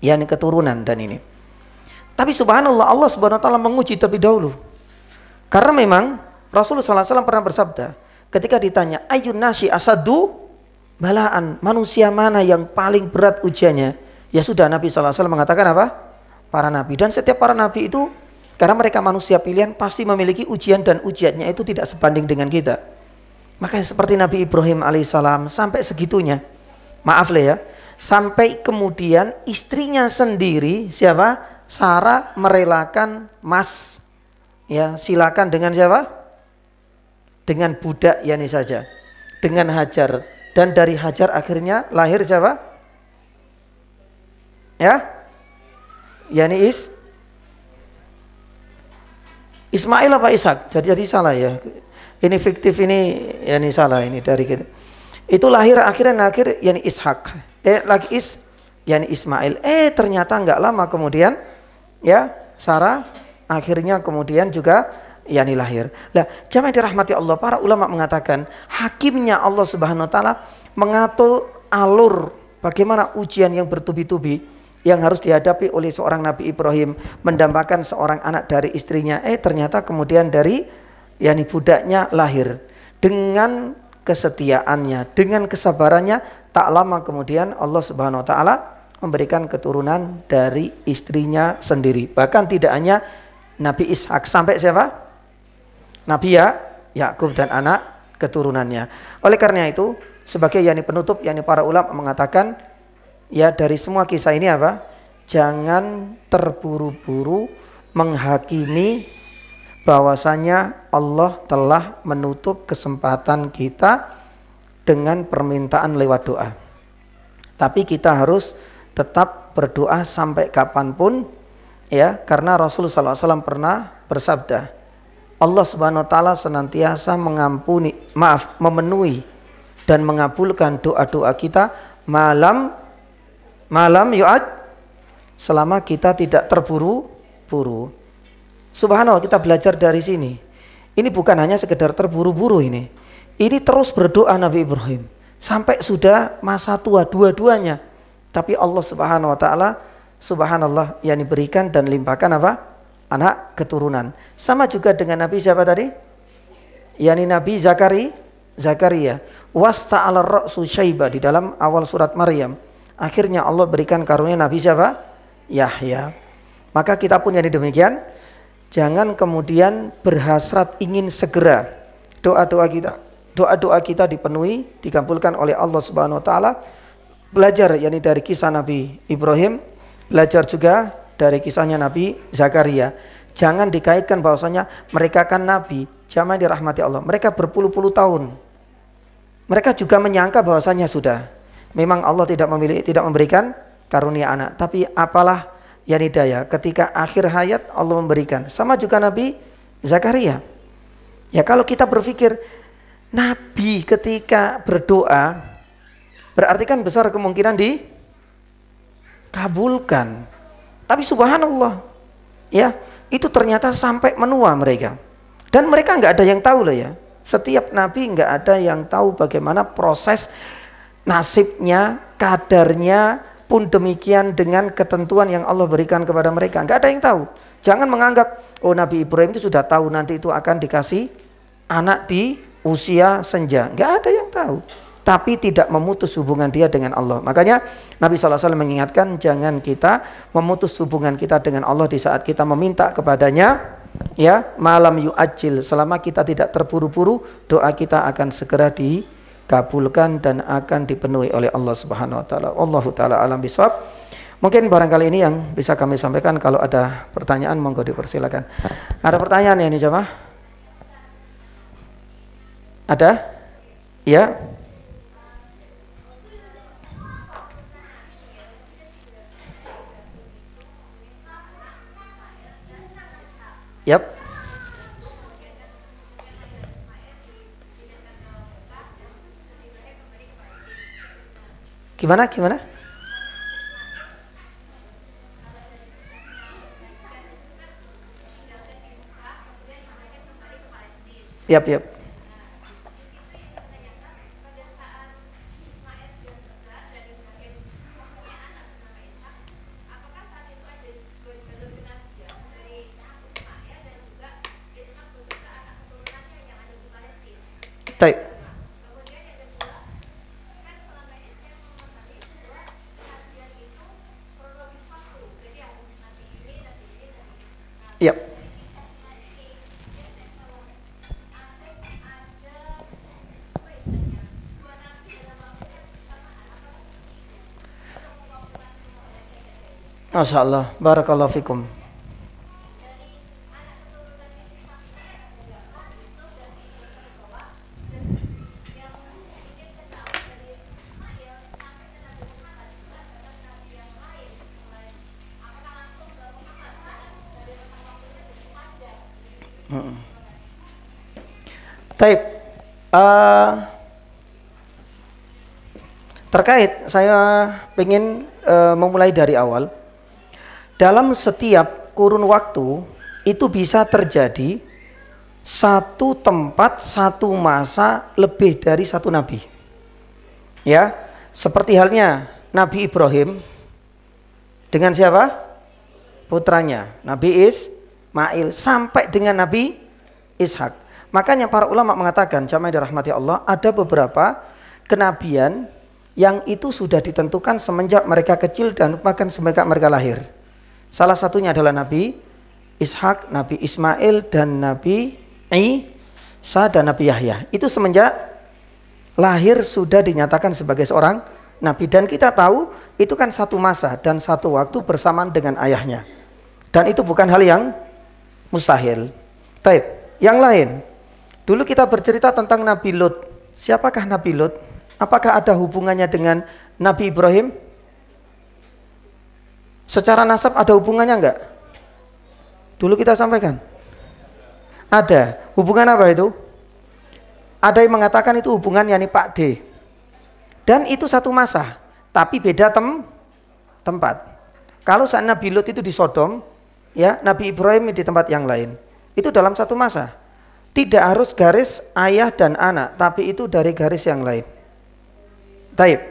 [SPEAKER 1] yakni keturunan dan ini. Tapi subhanallah, Allah Subhanahu wa taala menguji terlebih dahulu. Karena memang Rasulullah SAW pernah bersabda, ketika ditanya ayyun nasi asadu balaan, manusia mana yang paling berat ujiannya? Ya sudah, Nabi SAW mengatakan apa? Para nabi. Dan setiap para nabi itu, karena mereka manusia pilihan, pasti memiliki ujian, dan ujiannya itu tidak sebanding dengan kita. Makanya seperti Nabi Ibrahim alaihissalam sampai segitunya, maaf lah ya, sampai kemudian istrinya sendiri, siapa? Sarah, merelakan Mas, ya silakan dengan siapa? Dengan budak yani saja, dengan Hajar, dan dari Hajar akhirnya lahir siapa? Ya, yani Ismail apa Ishak? Jadi salah ya. Ini fiktif, ini yani salah ini dari kita. Itu lahir akhirnya yani Ishak. Lagi yani Ismail. Ternyata enggak lama kemudian ya Sarah akhirnya kemudian juga yani lahir. Lah, jamaah dirahmati Allah, para ulama mengatakan hakimnya Allah Subhanahu wa taala mengatur alur bagaimana ujian yang bertubi-tubi yang harus dihadapi oleh seorang Nabi Ibrahim, mendambakan seorang anak dari istrinya. Ternyata kemudian dari yakni budaknya lahir. Dengan kesetiaannya, dengan kesabarannya, tak lama kemudian Allah Subhanahu wa taala memberikan keturunan dari istrinya sendiri. Bahkan tidak hanya Nabi Ishak, sampai siapa? Nabi Yakub dan anak keturunannya. Oleh karena itu, sebagai yakni penutup, yakni para ulama mengatakan, ya dari semua kisah ini apa? Jangan terburu-buru menghakimi bahwasanya Allah telah menutup kesempatan kita dengan permintaan lewat doa. Tapi kita harus tetap berdoa sampai kapanpun, ya, karena Rasulullah SAW pernah bersabda, Allah Subhanahu wa taala senantiasa memenuhi dan mengabulkan doa-doa kita malam yu'ad, selama kita tidak terburu-buru. Subhanallah, kita belajar dari sini. Ini bukan hanya sekedar terburu-buru ini. Ini terus berdoa Nabi Ibrahim sampai sudah masa tua dua-duanya. Tapi Allah Subhanahu wa taala subhanallah yakni berikan dan limpahkan apa? Anak keturunan. Sama juga dengan Nabi siapa tadi? yakni Nabi Zakaria. Wasta'ala ra'su syaiba di dalam awal surat Maryam. Akhirnya Allah berikan karunia Nabi siapa? Yahya. Maka kita pun yang demikian, jangan kemudian berhasrat ingin segera doa-doa kita dipenuhi, dikabulkan oleh Allah Subhanahu wa taala. Belajar yakni dari kisah Nabi Ibrahim, belajar juga dari kisahnya Nabi Zakaria. Jangan dikaitkan bahwasanya mereka kan nabi, jamaah dirahmati Allah. Mereka berpuluh-puluh tahun. Mereka juga menyangka bahwasanya sudah memang Allah tidak memberikan karunia anak, tapi apalah yakni daya ketika akhir hayat Allah memberikan. Sama juga Nabi Zakaria. Ya kalau kita berpikir nabi ketika berdoa berarti kan besar kemungkinan dikabulkan. Tapi subhanallah, ya itu ternyata sampai menua mereka. Dan mereka nggak ada yang tahu loh ya. Setiap nabi nggak ada yang tahu bagaimana proses nasibnya, kadarnya, pun demikian dengan ketentuan yang Allah berikan kepada mereka. Nggak ada yang tahu. Jangan menganggap, oh Nabi Ibrahim itu sudah tahu nanti itu akan dikasih anak di usia senja. Nggak ada yang tahu. Tapi tidak memutus hubungan dia dengan Allah. Makanya Nabi SAW mengingatkan, jangan kita memutus hubungan kita dengan Allah di saat kita meminta kepadanya. Ya, malam yu'ajil, selama kita tidak terburu-buru, doa kita akan segera dikabulkan dan akan dipenuhi oleh Allah Subhanahu wa taala. Allahu taala alam bisawab. Mungkin barangkali ini yang bisa kami sampaikan. Kalau ada pertanyaan monggo dipersilakan. Ada pertanyaan ya ini jemaah? Ada? Ya. Yap. Gimana? Yap. Baik. Yap. Masya Allah, barakallahu fikum. Taib. Terkait saya ingin memulai dari awal. Dalam setiap kurun waktu itu bisa terjadi satu tempat, satu masa lebih dari satu nabi. Ya, seperti halnya Nabi Ibrahim dengan siapa? Putranya, Nabi Ismail, sampai dengan Nabi Ishak. Makanya para ulama mengatakan, jamaah dirahmati Allah, ada beberapa kenabian yang itu sudah ditentukan semenjak mereka kecil dan bahkan semenjak mereka lahir. Salah satunya adalah Nabi Ishak, Nabi Ismail, dan Nabi Isa dan Nabi Yahya. Itu semenjak lahir sudah dinyatakan sebagai seorang nabi. Dan kita tahu itu kan satu masa dan satu waktu bersamaan dengan ayahnya. Dan itu bukan hal yang mustahil. Taib. Yang lain, dulu kita bercerita tentang Nabi Lut. Siapakah Nabi Lut? Apakah ada hubungannya dengan Nabi Ibrahim? Secara nasab ada hubungannya enggak? Dulu kita sampaikan. Ada. Hubungan apa itu? Ada yang mengatakan itu hubungan yakni Pak D. Dan itu satu masa, tapi beda tempat. Kalau saat Nabi Lut itu di Sodom, ya, Nabi Ibrahim di tempat yang lain. Itu dalam satu masa. Tidak harus garis ayah dan anak, tapi itu dari garis yang lain. Taib.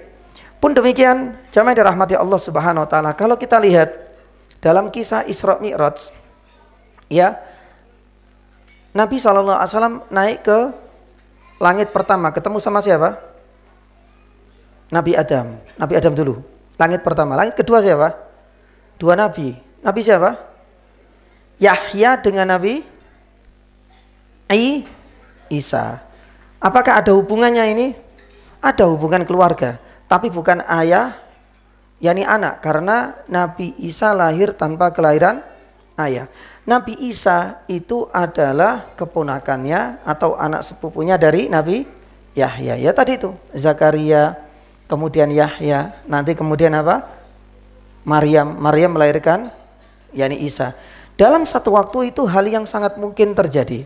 [SPEAKER 1] Pun demikian, jamaah dirahmati Allah Subhanahu wa taala, kalau kita lihat dalam kisah Isra Mi'raj, ya, Nabi SAW naik ke langit pertama, ketemu sama siapa? Nabi Adam. Nabi Adam dulu. Langit pertama. Langit kedua siapa? Dua nabi. Nabi siapa? Yahya dengan Nabi Isa. Apakah ada hubungannya ini? Ada hubungan keluarga, tapi bukan ayah, yakni anak, karena Nabi Isa lahir tanpa kelahiran ayah. Nabi Isa itu adalah keponakannya atau anak sepupunya dari Nabi Yahya. Ya tadi itu, Zakaria, kemudian Yahya, nanti kemudian apa? Maryam melahirkan yakni Isa. Dalam satu waktu itu hal yang sangat mungkin terjadi.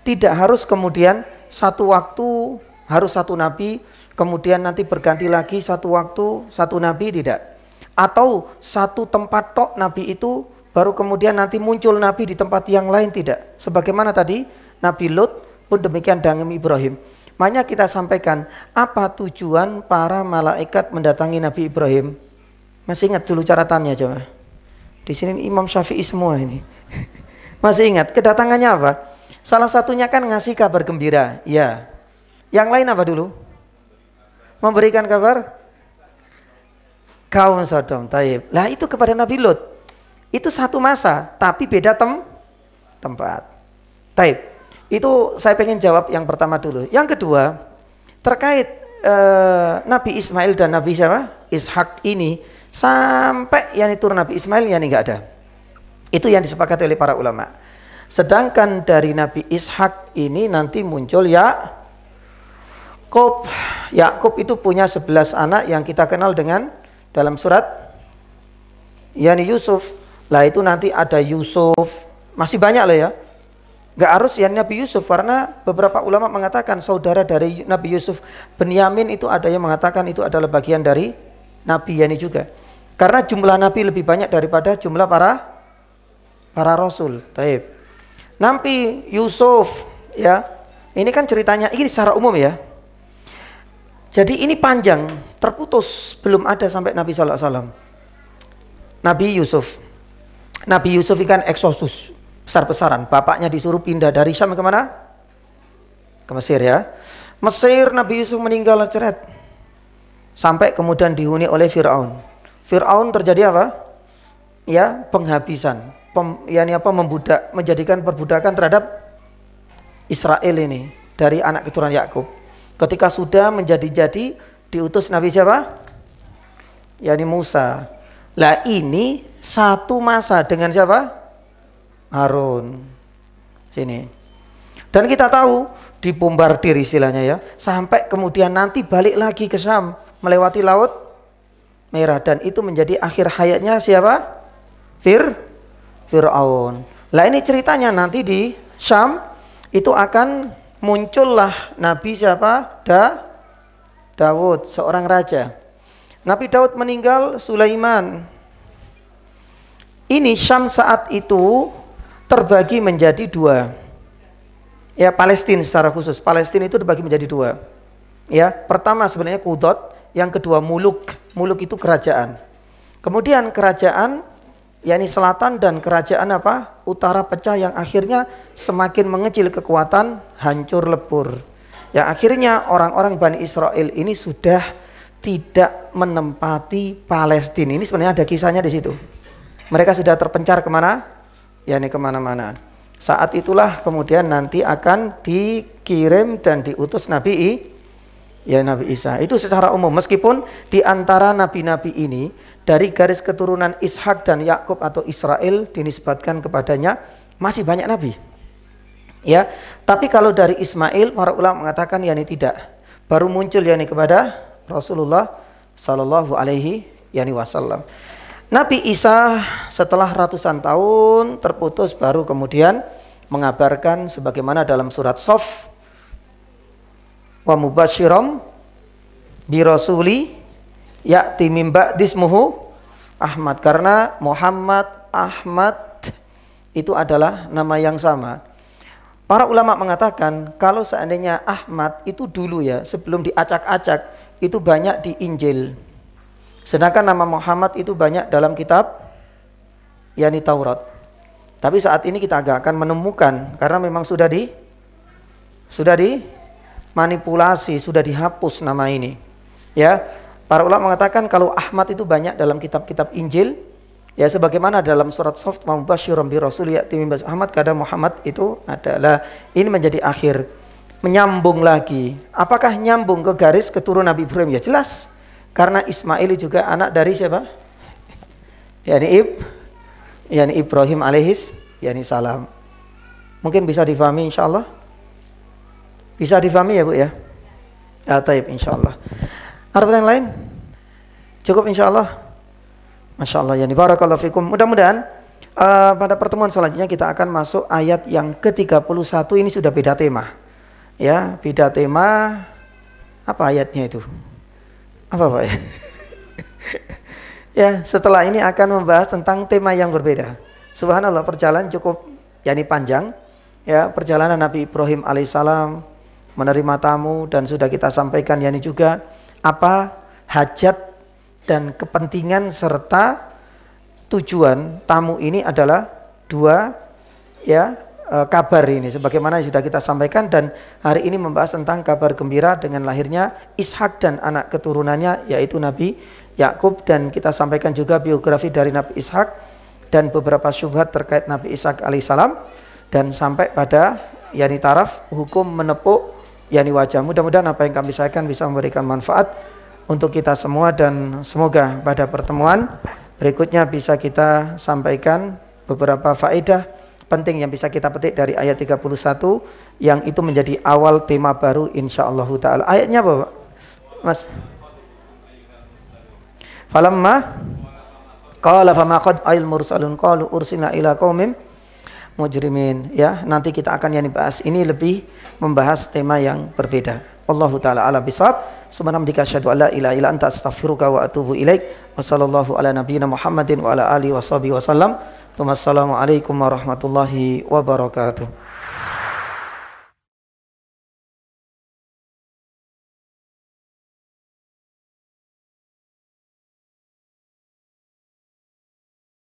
[SPEAKER 1] Tidak harus kemudian satu waktu harus satu nabi, kemudian nanti berganti lagi satu waktu satu nabi, tidak. Atau satu tempat tok nabi itu baru kemudian nanti muncul nabi di tempat yang lain, tidak. Sebagaimana tadi Nabi Lut, pun demikian dengan Ibrahim. Makanya kita sampaikan, apa tujuan para malaikat mendatangi Nabi Ibrahim? Masih ingat dulu caratannya coba? Di sini Imam Syafi'i semua ini. Masih ingat kedatangannya apa? Salah satunya kan ngasih kabar gembira, ya. Yang lain apa dulu? Memberikan kabar kaum Sodom. Taib. Lah itu kepada Nabi Lut. Itu satu masa, tapi beda tempat. Taib. Itu saya pengen jawab yang pertama dulu. Yang kedua, terkait Nabi Ismail dan Nabi siapa? Ishak ini, sampai yang turun Nabi Ismail yang enggak ada. Itu yang disepakati oleh para ulama. Sedangkan dari Nabi Ishak ini nanti muncul Yakub. Yakub itu punya 11 anak yang kita kenal dengan dalam surat yani Yusuf. Lah itu nanti ada Yusuf, masih banyak lah ya. Gak harus ya Nabi Yusuf, karena beberapa ulama mengatakan saudara dari Nabi Yusuf, Benyamin, itu ada yang mengatakan itu adalah bagian dari Nabi yani juga. Karena jumlah Nabi lebih banyak daripada jumlah para Rasul. Taib. Nabi Yusuf, ya, ini kan ceritanya ini secara umum ya. Jadi ini panjang, terputus, belum ada sampai Nabi SAW. Nabi Yusuf ikan eksosus, besar-besaran. Bapaknya disuruh pindah dari Syam ke mana? Ke Mesir ya. Mesir, Nabi Yusuf meninggal ceret. Sampai kemudian dihuni oleh Fir'aun. Fir'aun terjadi apa? Ya, penghabisan. Menjadikan perbudakan terhadap Israel ini dari anak keturunan Yakub. Ketika sudah menjadi-jadi, diutus Nabi siapa? Yani Musa. Lah ini satu masa dengan siapa? Harun. Sini. Dan kita tahu dibombardir istilahnya ya, sampai kemudian nanti balik lagi ke Syam melewati Laut Merah, dan itu menjadi akhir hayatnya siapa? Fir'aun. Lah ini ceritanya nanti di Syam itu akan muncullah Nabi siapa? Daud, seorang raja. Nabi Daud meninggal, Sulaiman. Ini Syam saat itu terbagi menjadi dua. Ya, Palestina secara khusus. Palestina itu terbagi menjadi dua. Ya, pertama sebenarnya Qudot, yang kedua Muluk. Muluk itu kerajaan. Kemudian kerajaan yakni selatan dan kerajaan apa? Utara pecah, yang akhirnya semakin mengecil kekuatan, hancur lebur. Yang akhirnya orang-orang Bani Israel ini sudah tidak menempati Palestina. Ini sebenarnya ada kisahnya di situ. Mereka sudah terpencar kemana? Yakni kemana-mana. Saat itulah kemudian nanti akan dikirim dan diutus Nabi Isa. Itu secara umum, meskipun di antara nabi-nabi ini dari garis keturunan Ishak dan Yakub atau Israel dinisbatkan kepadanya masih banyak nabi. Ya, tapi kalau dari Ismail para ulama mengatakan yani tidak. Baru muncul yani kepada Rasulullah sallallahu alaihi wasallam. Nabi Isa setelah ratusan tahun terputus baru kemudian mengabarkan sebagaimana dalam surat Sof, wa mubasyiram bi rasuli ya'ti min ba'di ismuhu Ahmad, karena Muhammad, Ahmad itu adalah nama yang sama. Para ulama mengatakan kalau seandainya Ahmad itu dulu ya, sebelum diacak-acak itu banyak di Injil. Sedangkan nama Muhammad itu banyak dalam kitab yakni Taurat. Tapi saat ini kita agak akan menemukan karena memang sudah dimanipulasi, sudah dihapus nama ini. Ya, para ulama mengatakan kalau Ahmad itu banyak dalam kitab-kitab Injil, ya sebagaimana dalam surat Shaff mubasysyiran bi rasul ya'ti min ba'di Ahmad, kata Muhammad itu adalah ini menjadi akhir, menyambung lagi. Apakah nyambung ke garis keturunan Nabi Ibrahim? Ya jelas. Karena Ismail juga anak dari siapa? Yani Ibrahim alaihis yani salam. Mungkin bisa difahami insyaallah. Bisa difahami ya Bu ya? Taib insyaallah. Ada pertanyaan lain? Cukup insyaallah. Masya Allah, yani barakallahu fikum. Mudah-mudahan pada pertemuan selanjutnya kita akan masuk ayat yang ke-31. Ini sudah beda tema. Ya, beda tema. Apa ayatnya itu? Apa Pak ya? Ya, setelah ini akan membahas tentang tema yang berbeda. Subhanallah, perjalanan cukup yani panjang. Ya, perjalanan Nabi Ibrahim alaihissalam menerima tamu, dan sudah kita sampaikan yani juga apa hajat dan kepentingan serta tujuan tamu ini adalah dua ya kabar ini sebagaimana sudah kita sampaikan, dan hari ini membahas tentang kabar gembira dengan lahirnya Ishak dan anak keturunannya yaitu Nabi Yakub, dan kita sampaikan juga biografi dari Nabi Ishak dan beberapa syubhat terkait Nabi Ishak alaihissalam, dan sampai pada yani taraf hukum menepuk yani wajah. Mudah-mudahan apa yang kami sampaikan bisa memberikan manfaat untuk kita semua, dan semoga pada pertemuan berikutnya bisa kita sampaikan beberapa faedah penting yang bisa kita petik dari ayat 31 yang itu menjadi awal tema baru insyaallah taala. Ayatnya apa Pak? Mas? Falamma qala fama qad ayil mursalun qalu ursilna ila qaumin mujrimin. Ya, nanti kita akan yang dibahas ini lebih membahas tema yang berbeda. Wallahu taala ala bisawab. Subhanallah, asyhadu an la ilaha illa anta astaghfiruka wa atubu ilaik. Wa sallallahu ala nabiyyina Muhammadin wa ala alihi wa sahbihi wasallam. Wassalamu alaikum warahmatullahi wabarakatuh.